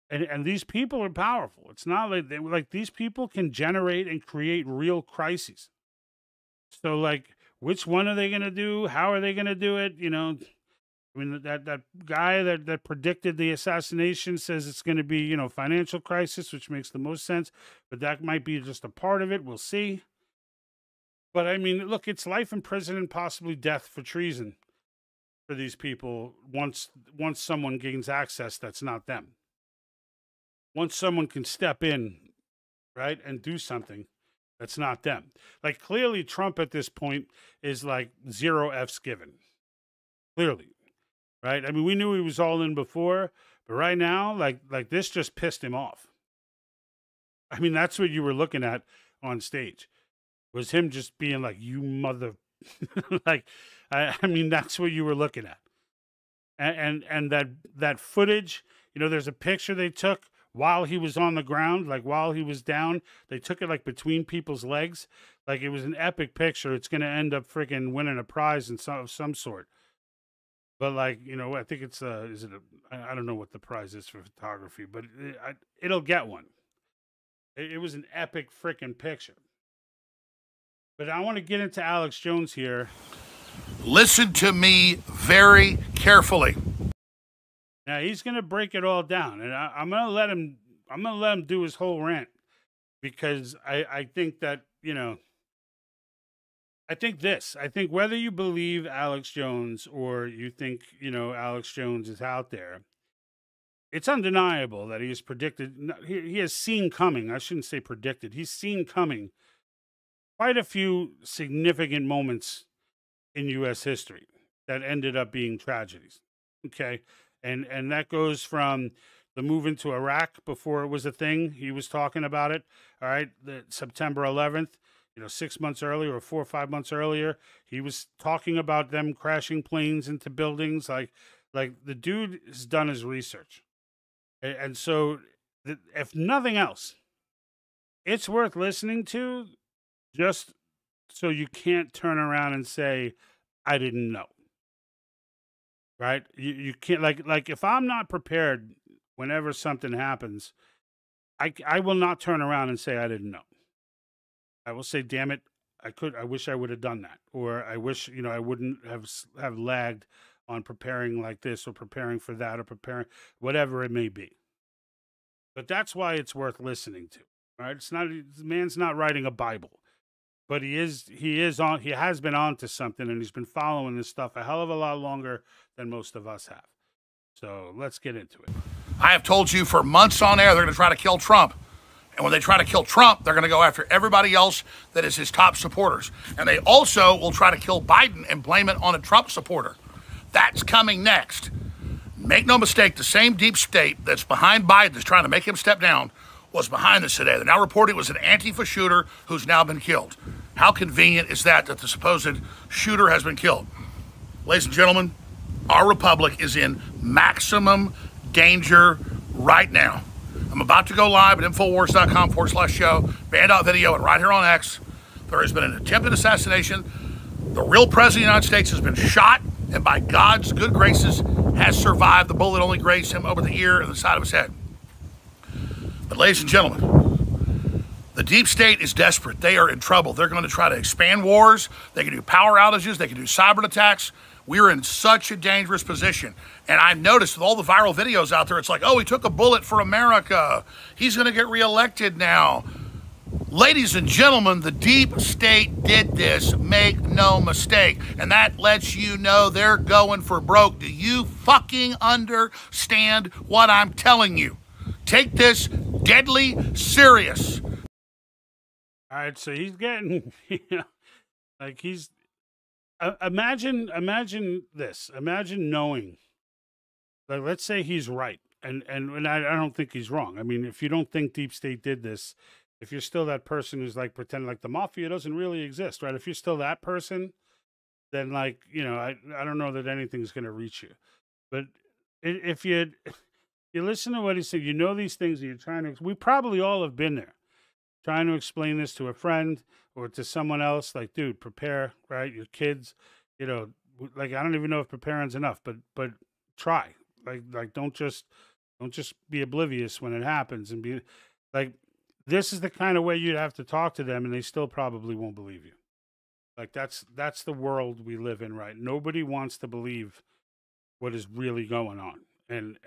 And these people are powerful. It's not like these people can generate and create real crises. So, like, which one are they going to do? How are they going to do it? I mean, that guy that predicted the assassination says it's going to be, financial crisis, which makes the most sense. But that might be just a part of it. We'll see. But I mean, look, it's life in prison and possibly death for treason for these people once someone gains access that's not them. Once someone can step in, right, and do something that's not them. Like, clearly Trump at this point is like 0 F's given. Clearly, right? I mean, we knew he was all in before, but right now, like this just pissed him off. I mean, that's what you were looking at on stage, was him just being like, you mother, like, I mean, that's what you were looking at. And that footage, there's a picture they took while he was on the ground, like while he was down. They took it like between people's legs. Like, it was an epic picture. It's going to end up freaking winning a prize of some sort. But, like, I think it's I don't know what the prize is for photography, but it'll get one. It was an epic freaking picture. But I want to get into Alex Jones here. Listen to me very carefully. Now, he's going to break it all down, and I'm going to let him do his whole rant, because I think that, I think whether you believe Alex Jones or you think, Alex Jones is out there, it's undeniable that he has predicted, he has seen coming. I shouldn't say predicted. He's seen coming quite a few significant moments in U.S. history that ended up being tragedies. Okay. And that goes from the move into Iraq before it was a thing. He was talking about it. All right. The September 11th, 6 months earlier, or 4 or 5 months earlier, he was talking about them crashing planes into buildings. Like the dude has done his research. And so, if nothing else, it's worth listening to, just so you can't turn around and say, I didn't know. Right? You can't, like if I'm not prepared whenever something happens, I will not turn around and say I didn't know. I will say, damn it, I wish I would have done that, or I wish, I wouldn't have lagged on preparing like this, or preparing for that, or preparing whatever it may be. But that's why it's worth listening to. Right? It's not, the man's not writing a Bible, but he has been on to something, and he's been following this stuff a hell of a lot longer than most of us have. So let's get into it. I have told you for months on air they're going to try to kill Trump. And when they try to kill Trump, they're going to go after everybody else that is his top supporters. And they also will try to kill Biden and blame it on a Trump supporter. That's coming next. Make no mistake, the same deep state that's behind Biden, that's trying to make him step down, was behind this today. They're now reporting it was an Antifa shooter who's now been killed. How convenient is that the supposed shooter has been killed? Ladies and gentlemen, our republic is in maximum danger right now. I'm about to go live at Infowars.com/show, band.video, and right here on X. There has been an attempted assassination. The real president of the United States has been shot, and by God's good graces has survived. The bullet only grazed him over the ear and the side of his head. But ladies and gentlemen, the deep state is desperate. They are in trouble. They're going to try to expand wars. They can do power outages. They can do cyber attacks. We're in such a dangerous position. And I've noticed with all the viral videos out there, it's like, oh, he took a bullet for America. He's going to get reelected now. Ladies and gentlemen, the deep state did this. Make no mistake. And that lets you know they're going for broke. Do you fucking understand what I'm telling you? Take this deadly serious. All right, so he's getting, like he's, imagine this. Imagine knowing, like, let's say he's right, and I don't think he's wrong. I mean, if you don't think deep state did this, if you're still that person who's like pretending like the mafia doesn't really exist, right? If you're still that person, then like, I don't know that anything's going to reach you. But if you listen to what he said, these things, and you're trying to, we probably all have been there, trying to explain this to a friend or to someone else, like, dude, prepare, right? Your kids, like, I don't even know if preparing's enough, but try, like, don't just be oblivious when it happens, and be like, this is the kind of way you'd have to talk to them, and they still probably won't believe you. Like, that's the world we live in, right? Nobody wants to believe what is really going on. And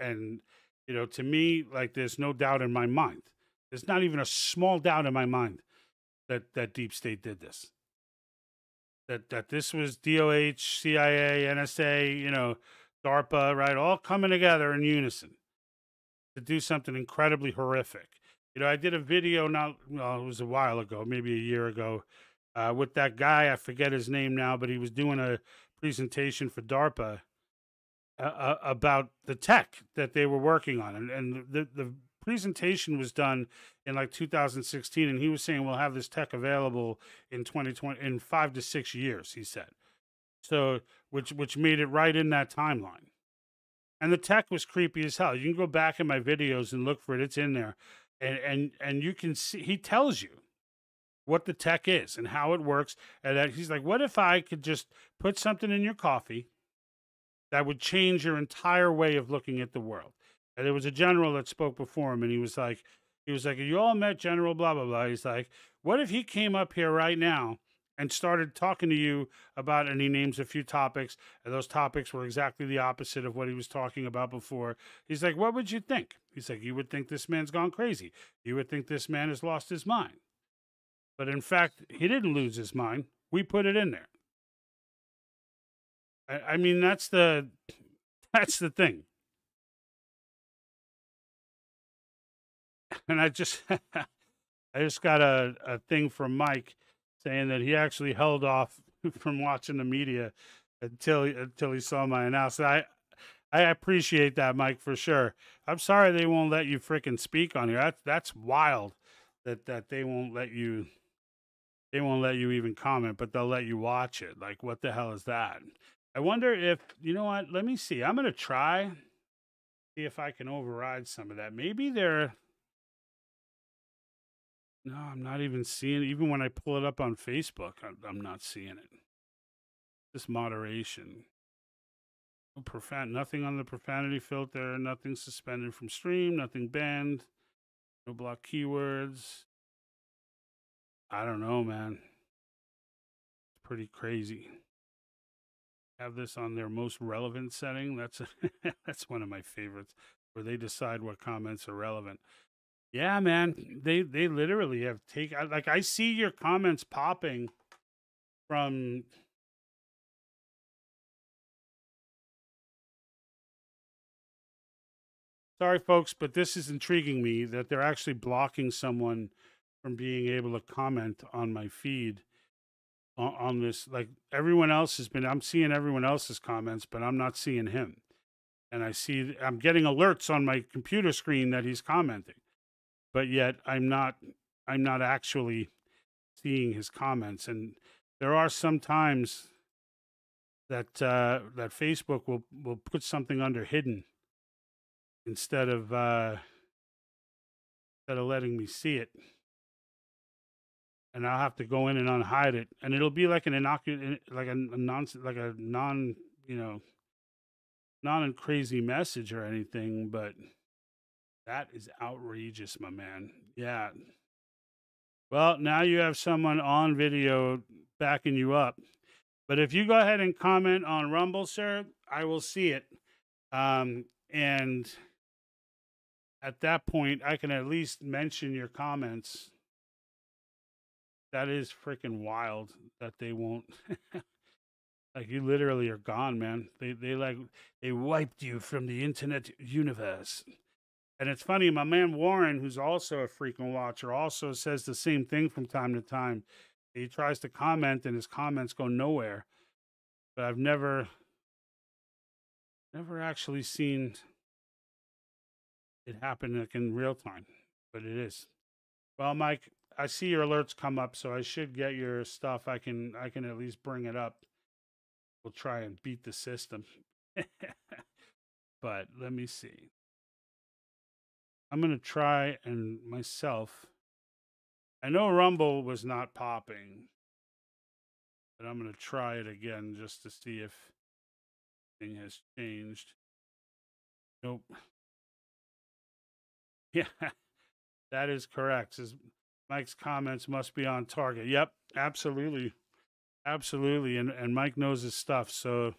to me, like, there's no doubt in my mind. There's not even a small doubt in my mind that deep state did this. That this was DOH, CIA, NSA, DARPA, right? All coming together in unison to do something incredibly horrific. I did a video it was a while ago, maybe a year ago, with that guy. I forget his name now, but he was doing a presentation for DARPA about the tech that they were working on. And the presentation was done in like 2016. And he was saying, we'll have this tech available in 2020, in 5 to 6 years, he said. So, which made it right in that timeline. And the tech was creepy as hell. You can go back in my videos and look for it. It's in there. And you can see, he tells you what the tech is and how it works. And that he's like, what if I could just put something in your coffee that would change your entire way of looking at the world? And there was a general that spoke before him, and he was like, you all met General blah, blah, blah. He's like, what if he came up here right now and started talking to you about, and he names a few topics, and those topics were exactly the opposite of what he was talking about before. He's like, what would you think? He's like, you would think this man's gone crazy. You would think this man has lost his mind. But in fact, he didn't lose his mind. We put it in there. I mean, that's the thing. And I just got a thing from Mike saying that he actually held off from watching the media until he saw my announcement. I appreciate that, Mike, for sure. I'm sorry they won't let you freaking speak on here. That's wild that they won't let you even comment, but they'll let you watch it. Like, what the hell is that? I wonder if, you know what? Let me see. I'm going to try, see if I can override some of that. Maybe they're, no, I'm not even seeing it. Even when I pull it up on Facebook, I'm not seeing it. This moderation. No nothing on the profanity filter, nothing suspended from stream, nothing banned, no block keywords. I don't know, man. It's pretty crazy. Have this on their most relevant setting. That's that's one of my favorites, where they decide what comments are relevant. Yeah, man. They literally have taken, like, I see your comments popping from. Sorry, folks, but this is intriguing me that they're actually blocking someone from being able to comment on my feed on this. Like, everyone else has been, I'm seeing everyone else's comments, but I'm not seeing him. And I'm getting alerts on my computer screen that he's commenting, but yet I'm not actually seeing his comments. And there are some times that that Facebook will put something under hidden instead of letting me see it, and I'll have to go in and unhide it, and it'll be like an like a non, not a crazy message or anything, but that is outrageous, my man. Yeah. Well, now you have someone on video backing you up, but if you go ahead and comment on Rumble, sir, I will see it, and at that point, I can at least mention your comments. That is freaking wild that they won't. Like, you literally are gone, man. They wiped you from the internet universe. And it's funny, my man Warren, who's also a frequent watcher, also says the same thing from time to time. He tries to comment and his comments go nowhere. But I've never actually seen it happen like in real time, but it is. Well, Mike, I see your alerts come up, so I should get your stuff. I can at least bring it up. We'll try and beat the system. But let me see. I'm going to try and myself. I know Rumble was not popping, but I'm going to try it again just to see if anything has changed. Nope. Yeah, that is correct. Says Mike's comments must be on target. Yep, absolutely. Absolutely. And Mike knows his stuff. So,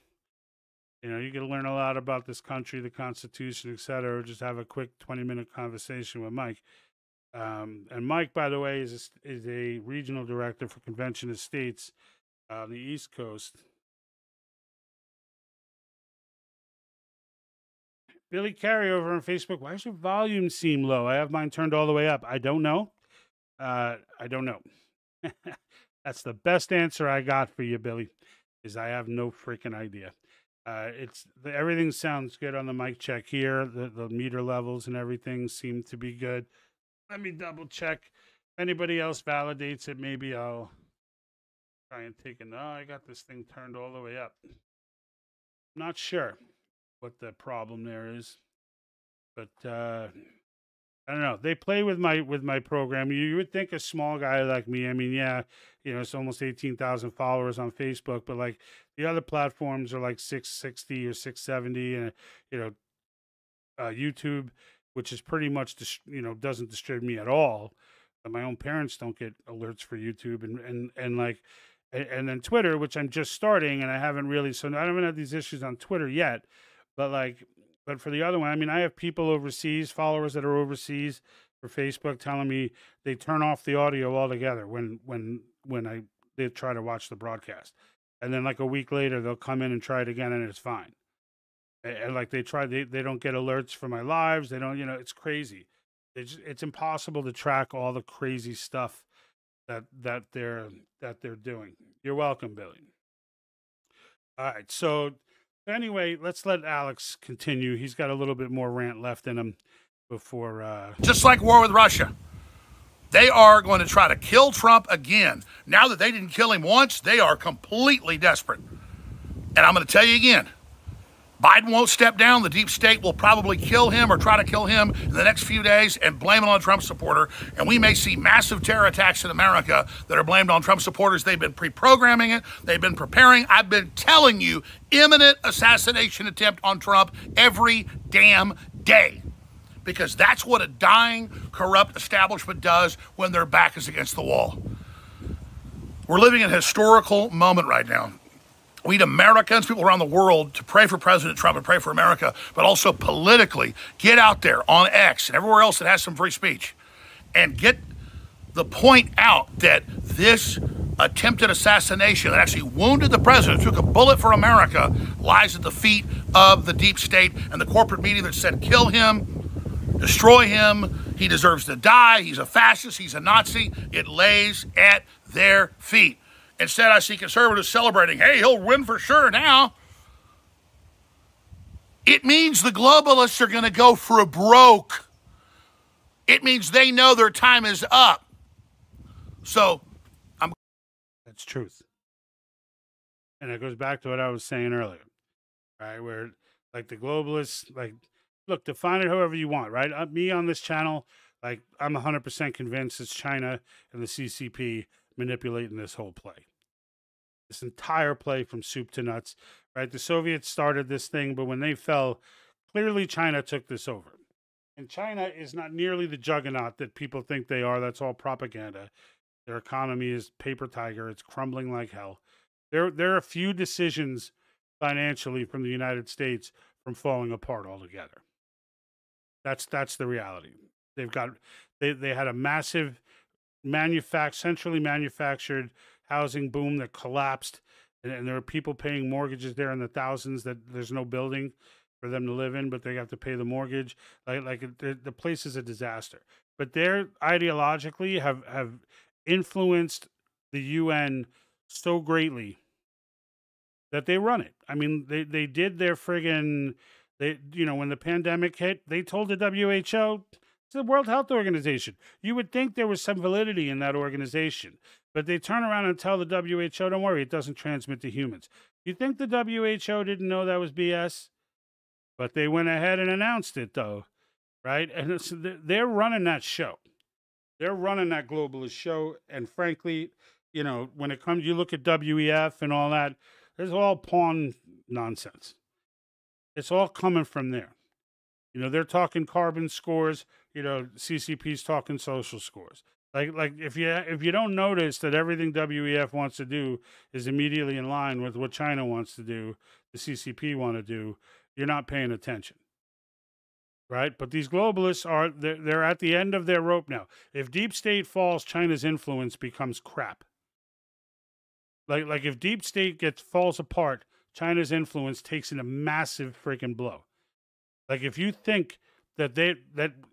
you can learn a lot about this country, the Constitution, etc. Just have a quick 20-minute conversation with Mike. And Mike, by the way, is a regional director for Convention of States on the East Coast. Billy Carey over on Facebook. Why does your volume seem low? I have mine turned all the way up. I don't know. I don't know. That's the best answer I got for you, Billy, is I have no freaking idea. Everything sounds good on the mic check here. The meter levels and everything seem to be good. Let me double check. If anybody else validates it, maybe I'll try and take it. No, I got this thing turned all the way up. Not sure what the problem there is, but I don't know. They play with my program. You would think a small guy like me. I mean, yeah, it's almost 18,000 followers on Facebook, but like the other platforms are like 660 or 670, and YouTube, which is pretty much doesn't disturb me at all. But my own parents don't get alerts for YouTube, and then Twitter, which I'm just starting, and I haven't really. So I haven't had these issues on Twitter yet. But for the other one, I mean, I have people overseas, followers that are overseas for Facebook, telling me they turn off the audio altogether when they try to watch the broadcast, and then like a week later they'll come in and try it again, and it's fine. And like they don't get alerts for my lives. They don't, it's crazy. It's impossible to track all the crazy stuff that they're doing. You're welcome, Billy. All right, so. Anyway, let's let Alex continue. He's got a little bit more rant left in him before... Just like war with Russia. They are going to try to kill Trump again. Now that they didn't kill him once, they are completely desperate. And I'm going to tell you again, Biden won't step down. The deep state will probably kill him or try to kill him in the next few days and blame it on a Trump supporter. And we may see massive terror attacks in America that are blamed on Trump supporters. They've been pre-programming it. They've been preparing. I've been telling you, imminent assassination attempt on Trump every damn day. Because that's what a dying, corrupt establishment does when their back is against the wall. We're living in a historical moment right now. We need Americans, people around the world, to pray for President Trump and pray for America, but also politically get out there on X and everywhere else that has some free speech and get the point out that this attempted assassination that actually wounded the president, took a bullet for America, lies at the feet of the deep state and the corporate media that said kill him, destroy him, he deserves to die, he's a fascist, he's a Nazi. It lays at their feet. Instead, I see conservatives celebrating, hey, he'll win for sure now. It means the globalists are going to go for broke. It means they know their time is up. So, that's truth. And it goes back to what I was saying earlier, right? Where, like, the globalists, like, look, define it however you want, right? Me on this channel, like, I'm 100% convinced it's China and the CCP manipulating this whole play. This entire play from soup to nuts, right? The Soviets started this thing, but when they fell, clearly China took this over. And China is not nearly the juggernaut that people think they are. That's all propaganda. Their economy is paper tiger. It's crumbling like hell. There are a few decisions financially from the United States from falling apart altogether. That's the reality. They had a massive centrally manufactured housing boom that collapsed, and there are people paying mortgages there in the thousands that there's no building for them to live in, but they have to pay the mortgage. The place is a disaster. But they're ideologically have influenced the UN so greatly that they run it. I mean, they did their friggin', when the pandemic hit, they told the WHO, it's the World Health Organization. You would think there was some validity in that organization, but they turn around and tell the WHO, don't worry, it doesn't transmit to humans. You think the WHO didn't know that was BS? But they went ahead and announced it, though, right? And they're running that show. They're running that globalist show. And frankly, when it comes, you look at WEF and all that, there's all pawn nonsense. It's all coming from there. They're talking carbon scores. CCP's talking social scores. Like if you don't notice that everything WEF wants to do is immediately in line with what China wants to do, the CCP want to do, you're not paying attention, right? But these globalists they're at the end of their rope now. If deep state falls, China's influence becomes crap. Like if deep state falls apart, China's influence takes in a massive freaking blow. Like if you think that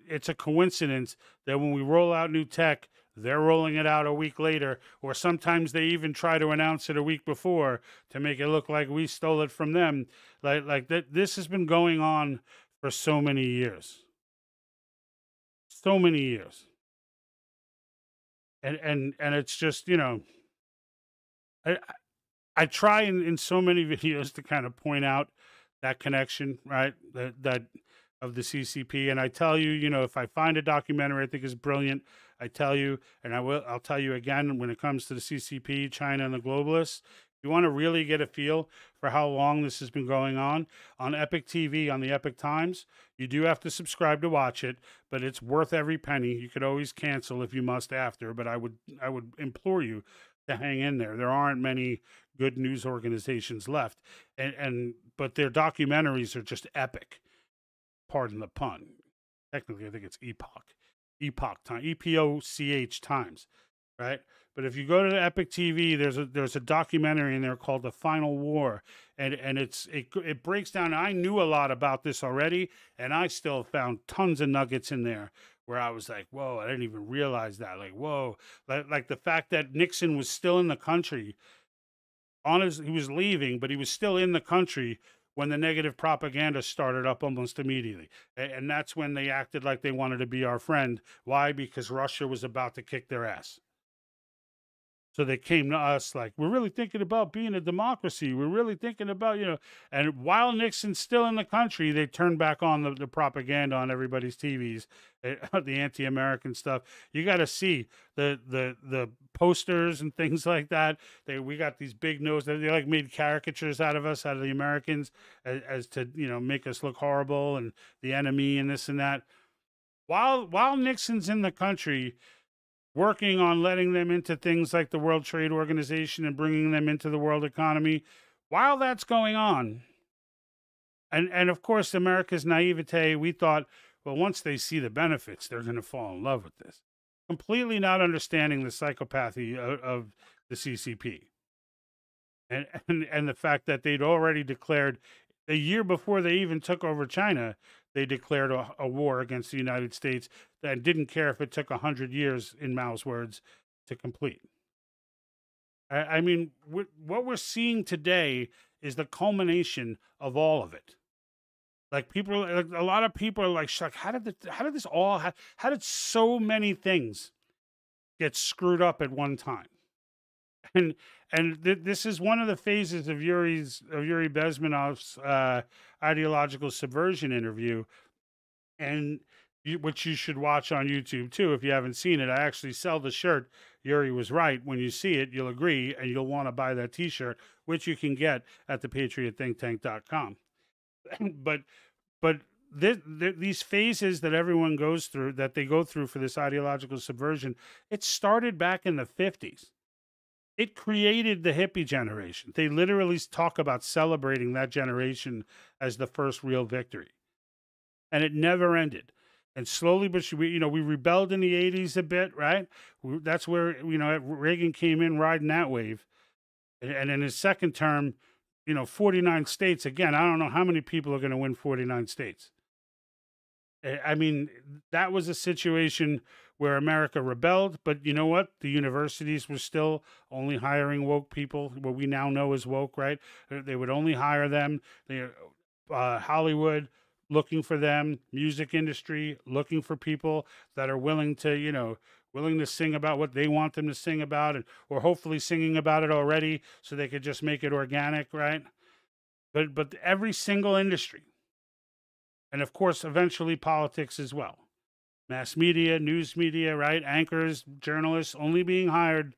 it's a coincidence that when we roll out new tech, they're rolling it out a week later, or sometimes they even try to announce it a week before to make it look like we stole it from them. Like that, this has been going on for so many years. So many years. And it's just, I try in so many videos to kind of point out that connection, right? That of the CCP. And I tell you, if I find a documentary I think is brilliant, I tell you, and I'll tell you again, when it comes to the CCP, China, and the globalists, you want to really get a feel for how long this has been going on Epic TV, on the Epic Times. You do have to subscribe to watch it, but it's worth every penny. You could always cancel if you must after, but I would implore you to hang in there. There aren't many good news organizations left, but their documentaries are just epic. Pardon the pun. Technically, I think it's Epoch Time, EPOCH Times, right? But if you go to the Epic TV, there's a documentary in there called The Final War, and it breaks down. I knew a lot about this already, and I still found tons of nuggets in there where I was like, whoa, I didn't even realize that. Like, whoa, like the fact that Nixon was still in the country. He was leaving, but he was still in the country when the negative propaganda started up almost immediately. And that's when they acted like they wanted to be our friend. Why? Because Russia was about to kick their ass. So they came to us like, we're really thinking about being a democracy. We're really thinking about, and while Nixon's still in the country, they turned back on the propaganda on everybody's TVs, the anti-American stuff. You got to see the posters and things like that. We got these big nose. They like made caricatures out of us, out of the Americans, as to, make us look horrible and the enemy and this and that. While Nixon's in the country, working on letting them into things like the World Trade Organization and bringing them into the world economy. While that's going on, and of course, America's naivete, we thought, well, once they see the benefits, they're going to fall in love with this. Completely not understanding the psychopathy of the CCP. And the fact that they'd already declared, a year before they even took over China, they declared a war against the United States and didn't care if it took 100 years, in Mao's words, to complete. I mean, what we're seeing today is the culmination of all of it. Like people, like a lot of people are like, "Shuck, how did so many things get screwed up at one time?" And this is one of the phases of Yuri Bezmenov's ideological subversion interview, and which you should watch on YouTube too if you haven't seen it. I actually sell the shirt. Yuri was right. When you see it, you'll agree, and you'll want to buy that T-shirt, which you can get at thepatriotthinktank.com. but these phases that everyone goes through, that they go through for this ideological subversion, it started back in the 50s. It created the hippie generation. They literally talk about celebrating that generation as the first real victory. And it never ended. And slowly but surely, we rebelled in the 80s a bit, right? That's where, Reagan came in riding that wave. And in his second term, 49 states. Again, I don't know how many people are going to win 49 states. I mean, that was a situation where America rebelled, but you know what? The universities were still only hiring woke people, what we now know as woke, right? They would only hire them. Hollywood looking for them, music industry looking for people that are willing to sing about what they want them to sing about, or hopefully singing about it already so they could just make it organic, right? But every single industry, and of course, eventually politics as well. Mass media, news media, right? Anchors, journalists only being hired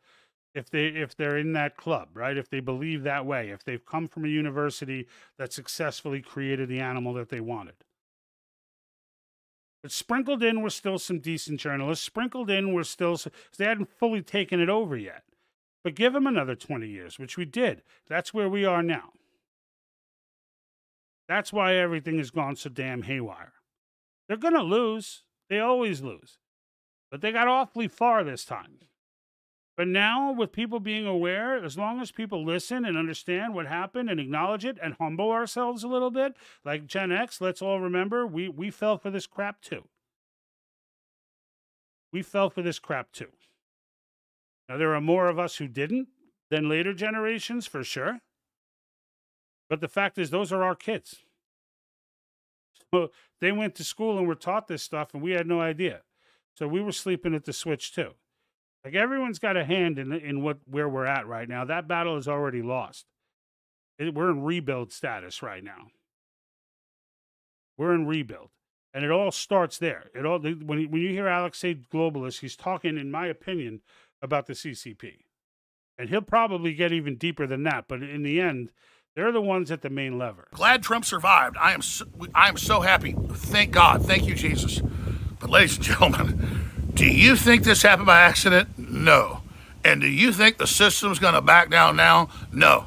if they're in that club, right? If they believe that way, if they've come from a university that successfully created the animal that they wanted. But sprinkled in were still some decent journalists. Sprinkled in were still, they hadn't fully taken it over yet. But give them another 20 years, which we did. That's where we are now. That's why everything has gone so damn haywire. They're going to lose. They always lose. But they got awfully far this time. But now, with people being aware, as long as people listen and understand what happened and acknowledge it and humble ourselves a little bit, like Gen X, let's all remember, we fell for this crap too. We fell for this crap too. Now, there are more of us who didn't than later generations, for sure. But the fact is, those are our kids. So they went to school and were taught this stuff, and we had no idea. So we were sleeping at the switch too. Like, everyone's got a hand in where we're at right now. That battle is already lost. We're in rebuild status right now. We're in rebuild, and it all starts there. When you hear Alex say globalist, he's talking, in my opinion, about the CCP, and he'll probably get even deeper than that. But in the end, they're the ones at the main lever. Glad Trump survived. I am so happy. Thank God. Thank you, Jesus. But ladies and gentlemen, do you think this happened by accident? No. And do you think the system's going to back down now? No.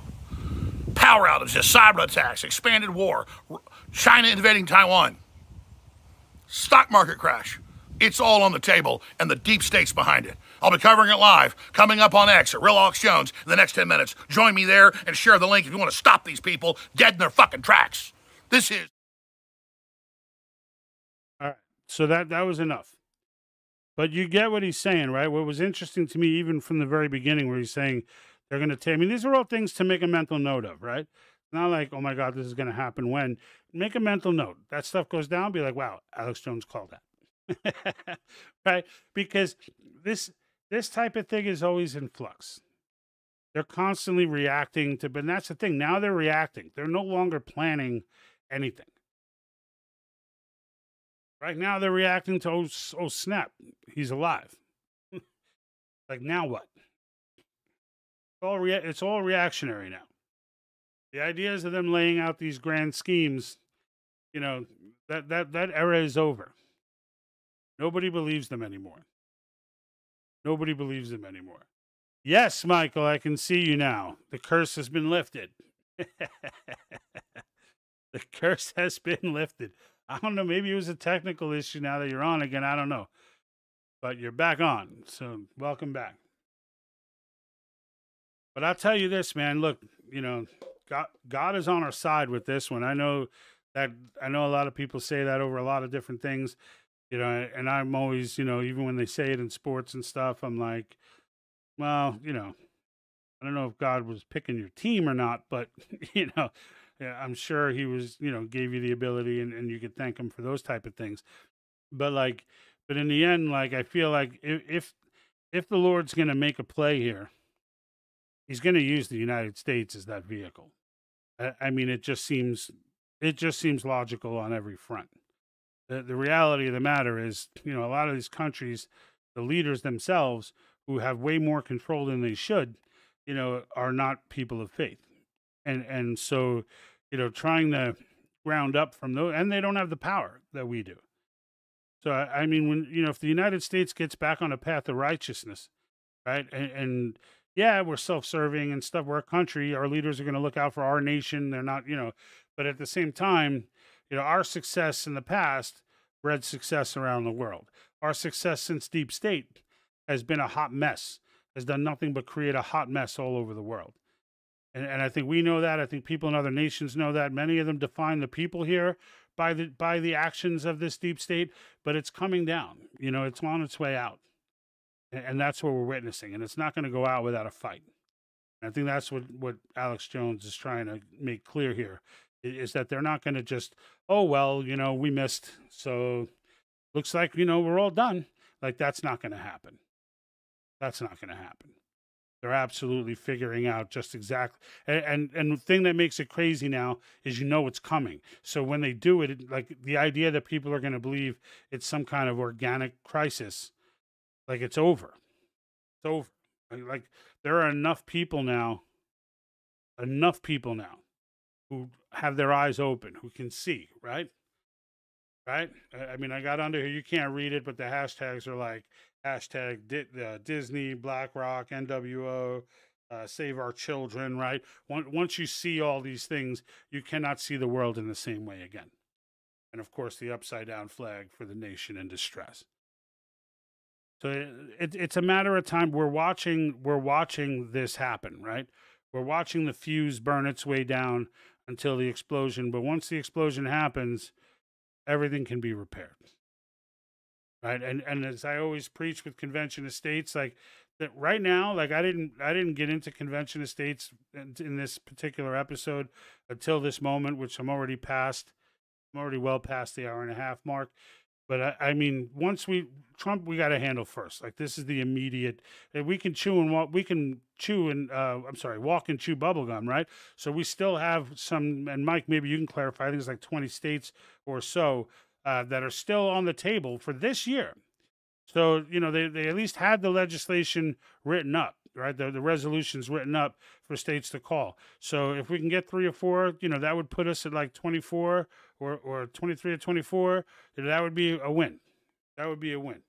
Power outages, cyber attacks, expanded war, China invading Taiwan, stock market crash. It's all on the table, and the deep state's behind it. I'll be covering it live, coming up on X at Real Alex Jones in the next 10 minutes. Join me there and share the link if you want to stop these people dead in their fucking tracks. This is... All right, so that was enough. But you get what he's saying, right? What was interesting to me, even from the very beginning, where he's saying they're going to take... I mean, these are all things to make a mental note of, right? Not like, oh my God, this is going to happen when. Make a mental note. That stuff goes down, be like, wow, Alex Jones called that. Right? Because this type of thing is always in flux. They're constantly reacting to, but that's the thing. Now they're reacting. They're no longer planning anything. Right now they're reacting to, oh snap, he's alive. Like, now what? It's all reactionary now. The ideas of them laying out these grand schemes, that era is over. Nobody believes them anymore. Nobody believes him anymore. Yes, Michael, I can see you now. The curse has been lifted. The curse has been lifted. I don't know. Maybe it was a technical issue now that you're on again. I don't know. But you're back on. So welcome back. But I'll tell you this, man. Look, God is on our side with this one. I know a lot of people say that over a lot of different things, and I'm always, even when they say it in sports and stuff, I'm like, well, I don't know if God was picking your team or not, but yeah, I'm sure he was, gave you the ability and you could thank him for those type of things. But but in the end, I feel like if the Lord's going to make a play here, he's going to use the United States as that vehicle. I mean, it just seems logical on every front. The reality of the matter is, a lot of these countries, the leaders themselves, who have way more control than they should, are not people of faith, and so, trying to ground up from those, and they don't have the power that we do. So I mean, when if the United States gets back on a path of righteousness, right, and yeah, we're self-serving and stuff. We're a country. Our leaders are going to look out for our nation. They're not, but at the same time, our success in the past bred success around the world. Our success since deep state has been a hot mess, has done nothing but create a hot mess all over the world. And I think we know that. I think people in other nations know that. Many of them define the people here by the actions of this deep state, but it's coming down. It's on its way out. And that's what we're witnessing. And it's not going to go out without a fight. And I think that's what Alex Jones is trying to make clear here, is that they're not going to just, oh, well, we missed, so looks like, we're all done. That's not going to happen. That's not going to happen. They're absolutely figuring out just exactly. And the thing that makes it crazy now is it's coming. So when they do it, the idea that people are going to believe it's some kind of organic crisis, it's over. It's over. There are enough people now who have their eyes open, who can see, right? Right? I mean, I got under here. You can't read it, but the hashtags are hashtag Disney, BlackRock, NWO, Save Our Children, right? Once you see all these things, you cannot see the world in the same way again. And of course, the upside down flag for the nation in distress. So it's a matter of time. We're watching this happen, right? We're watching the fuse burn its way down until the explosion. But once the explosion happens, everything can be repaired, right? And as I always preach with Convention of States, that right now, I didn't get into Convention of States in this particular episode until this moment, which I'm already well past the hour and a half mark. But I mean, once Trump, we got to handle first. This is the immediate. We can walk and chew bubblegum, right? So we still have some. And Mike, maybe you can clarify. I think it's 20 states or so that are still on the table for this year. So they at least had the legislation written up, right? The resolutions written up for states to call. So if we can get 3 or 4, that would put us at 24 or 23 or 24. That would be a win. That would be a win.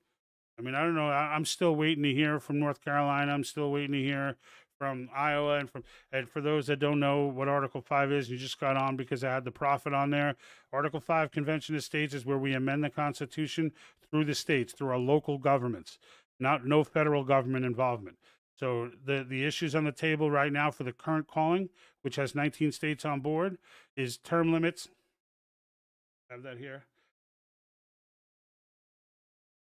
I mean, I don't know. I'm still waiting to hear from North Carolina. I'm still waiting to hear from Iowa. And for those that don't know what Article 5 is, you just got on because I had the prophet on there. Article 5 Convention of States is where we amend the Constitution through the states, through our local governments, no federal government involvement. So the issues on the table right now for the current calling, which has 19 states on board, is term limits. I have that here.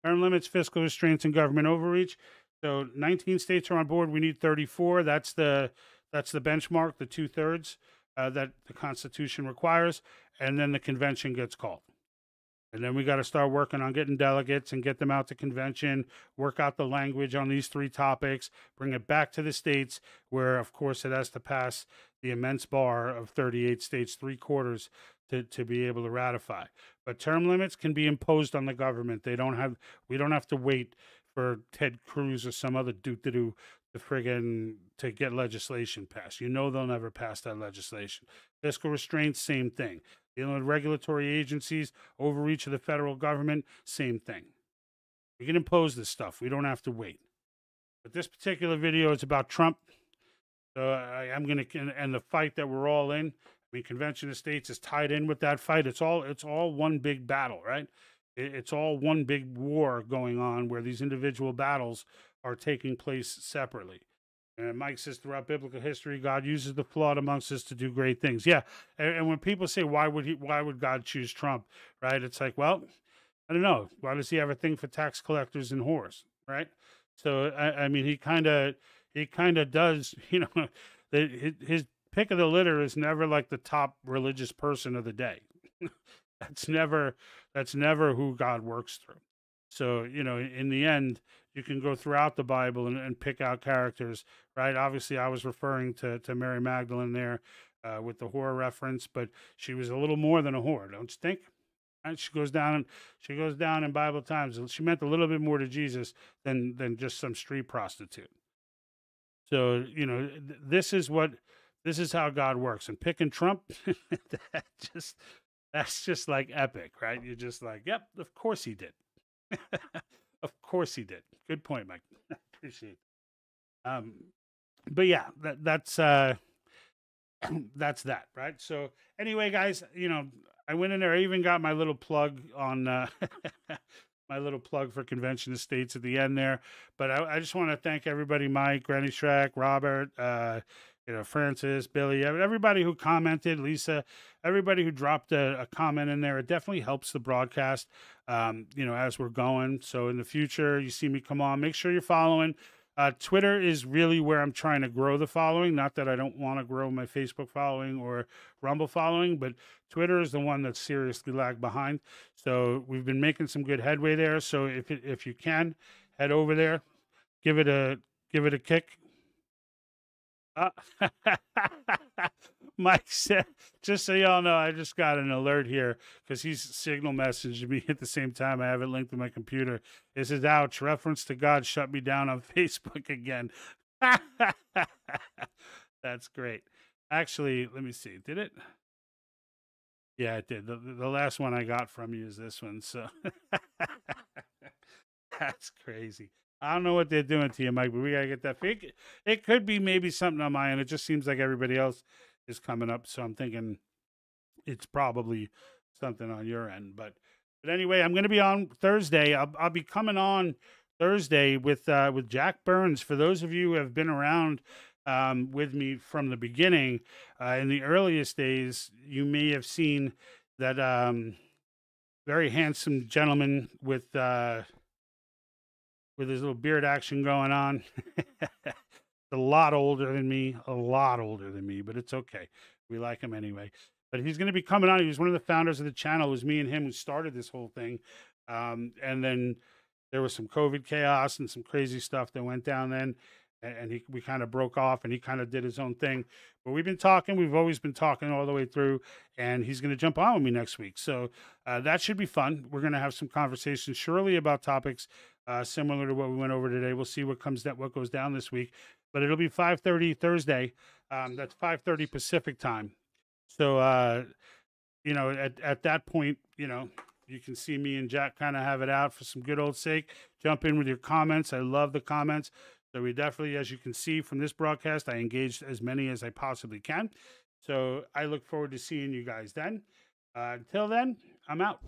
Term limits, fiscal restraints, and government overreach. So 19 states are on board. We need 34. That's the benchmark, the 2/3 that the Constitution requires, and then the convention gets called. And then we got to start working on getting delegates and get them out to convention, work out the language on these 3 topics, bring it back to the states where, of course, it has to pass the immense bar of 38 states, 3/4 to be able to ratify. But term limits can be imposed on the government. We don't have to wait for Ted Cruz or some other doo-doo to get legislation passed. They'll never pass that legislation. Fiscal restraints, same thing. Dealing with regulatory agencies, overreach of the federal government, same thing. We can impose this stuff. We don't have to wait. But this particular video is about Trump. So I'm going to, and the fight that we're all in. I mean, Convention of States is tied in with that fight. It's all one big battle, right? It's all one big war going on where these individual battles are taking place separately. And Mike says throughout biblical history, God uses the flawed amongst us to do great things. Yeah, and when people say why would God choose Trump, right? It's like, well, I don't know. Why does he have a thing for tax collectors and whores, right? So I mean, he kind of does. You know, his pick of the litter is never like the top religious person of the day. That's never who God works through. So, you know, in the end, you can go throughout the Bible and pick out characters, right? Obviously, I was referring to Mary Magdalene there with the whore reference, but she was a little more than a whore, don't you think? Right? She goes down in Bible times. She meant a little bit more to Jesus than just some street prostitute. So, you know, this is how God works. And picking Trump, that's just like epic, right? You're just like, yep, of course he did. Of course he did. Good point, Mike. Appreciate it. But yeah, that's that's that, right? So anyway, guys, you know, I went in there. I even got my little plug on my little plug for Convention of States at the end there. But I just want to thank everybody, Mike, Granny Shrek, Robert, you know, Francis, Billy, everybody who commented, Lisa, everybody who dropped a comment in there. It definitely helps the broadcast, you know, as we're going. So in the future, you see me come on, make sure you're following. Twitter is really where I'm trying to grow the following. Not that I don't want to grow my Facebook following or Rumble following, but Twitter is the one that's seriously lagged behind. So we've been making some good headway there. So if you can head over there, give it a kick. Mike said, just so y'all know, I just got an alert here because he's signal messaging me at the same time. I have it linked to my computer. It says, ouch, reference to God shut me down on Facebook again. That's great. Actually, let me see. Did it? Yeah, it did. The last one I got from you is this one. So that's crazy. I don't know what they're doing to you, Mike, but we got to get that fake. It could be maybe something on my end. It just seems like everybody else is coming up. So I'm thinking it's probably something on your end. But anyway, I'm going to be on Thursday. I'll be coming on Thursday with Jack Burns. For those of you who have been around with me from the beginning, in the earliest days, you may have seen that very handsome gentleman with his little beard action going on. A lot older than me, but it's okay. We like him anyway. But he's going to be coming on. He was one of the founders of the channel. It was me and him who started this whole thing. And then there was some COVID chaos and some crazy stuff that went down then. And we kind of broke off and he kind of did his own thing. But we've been talking. We've always been talking all the way through. And he's going to jump on with me next week. So that should be fun. We're going to have some conversations surely about topics similar to what we went over today. We'll see what goes down this week. But it'll be 5:30 Thursday. That's 5:30 Pacific time. So, you know, at that point, you know, you can see me and Jack kind of have it out for some good old sake. Jump in with your comments. I love the comments. So we definitely, as you can see from this broadcast, I engaged as many as I possibly can. So I look forward to seeing you guys then. Until then, I'm out.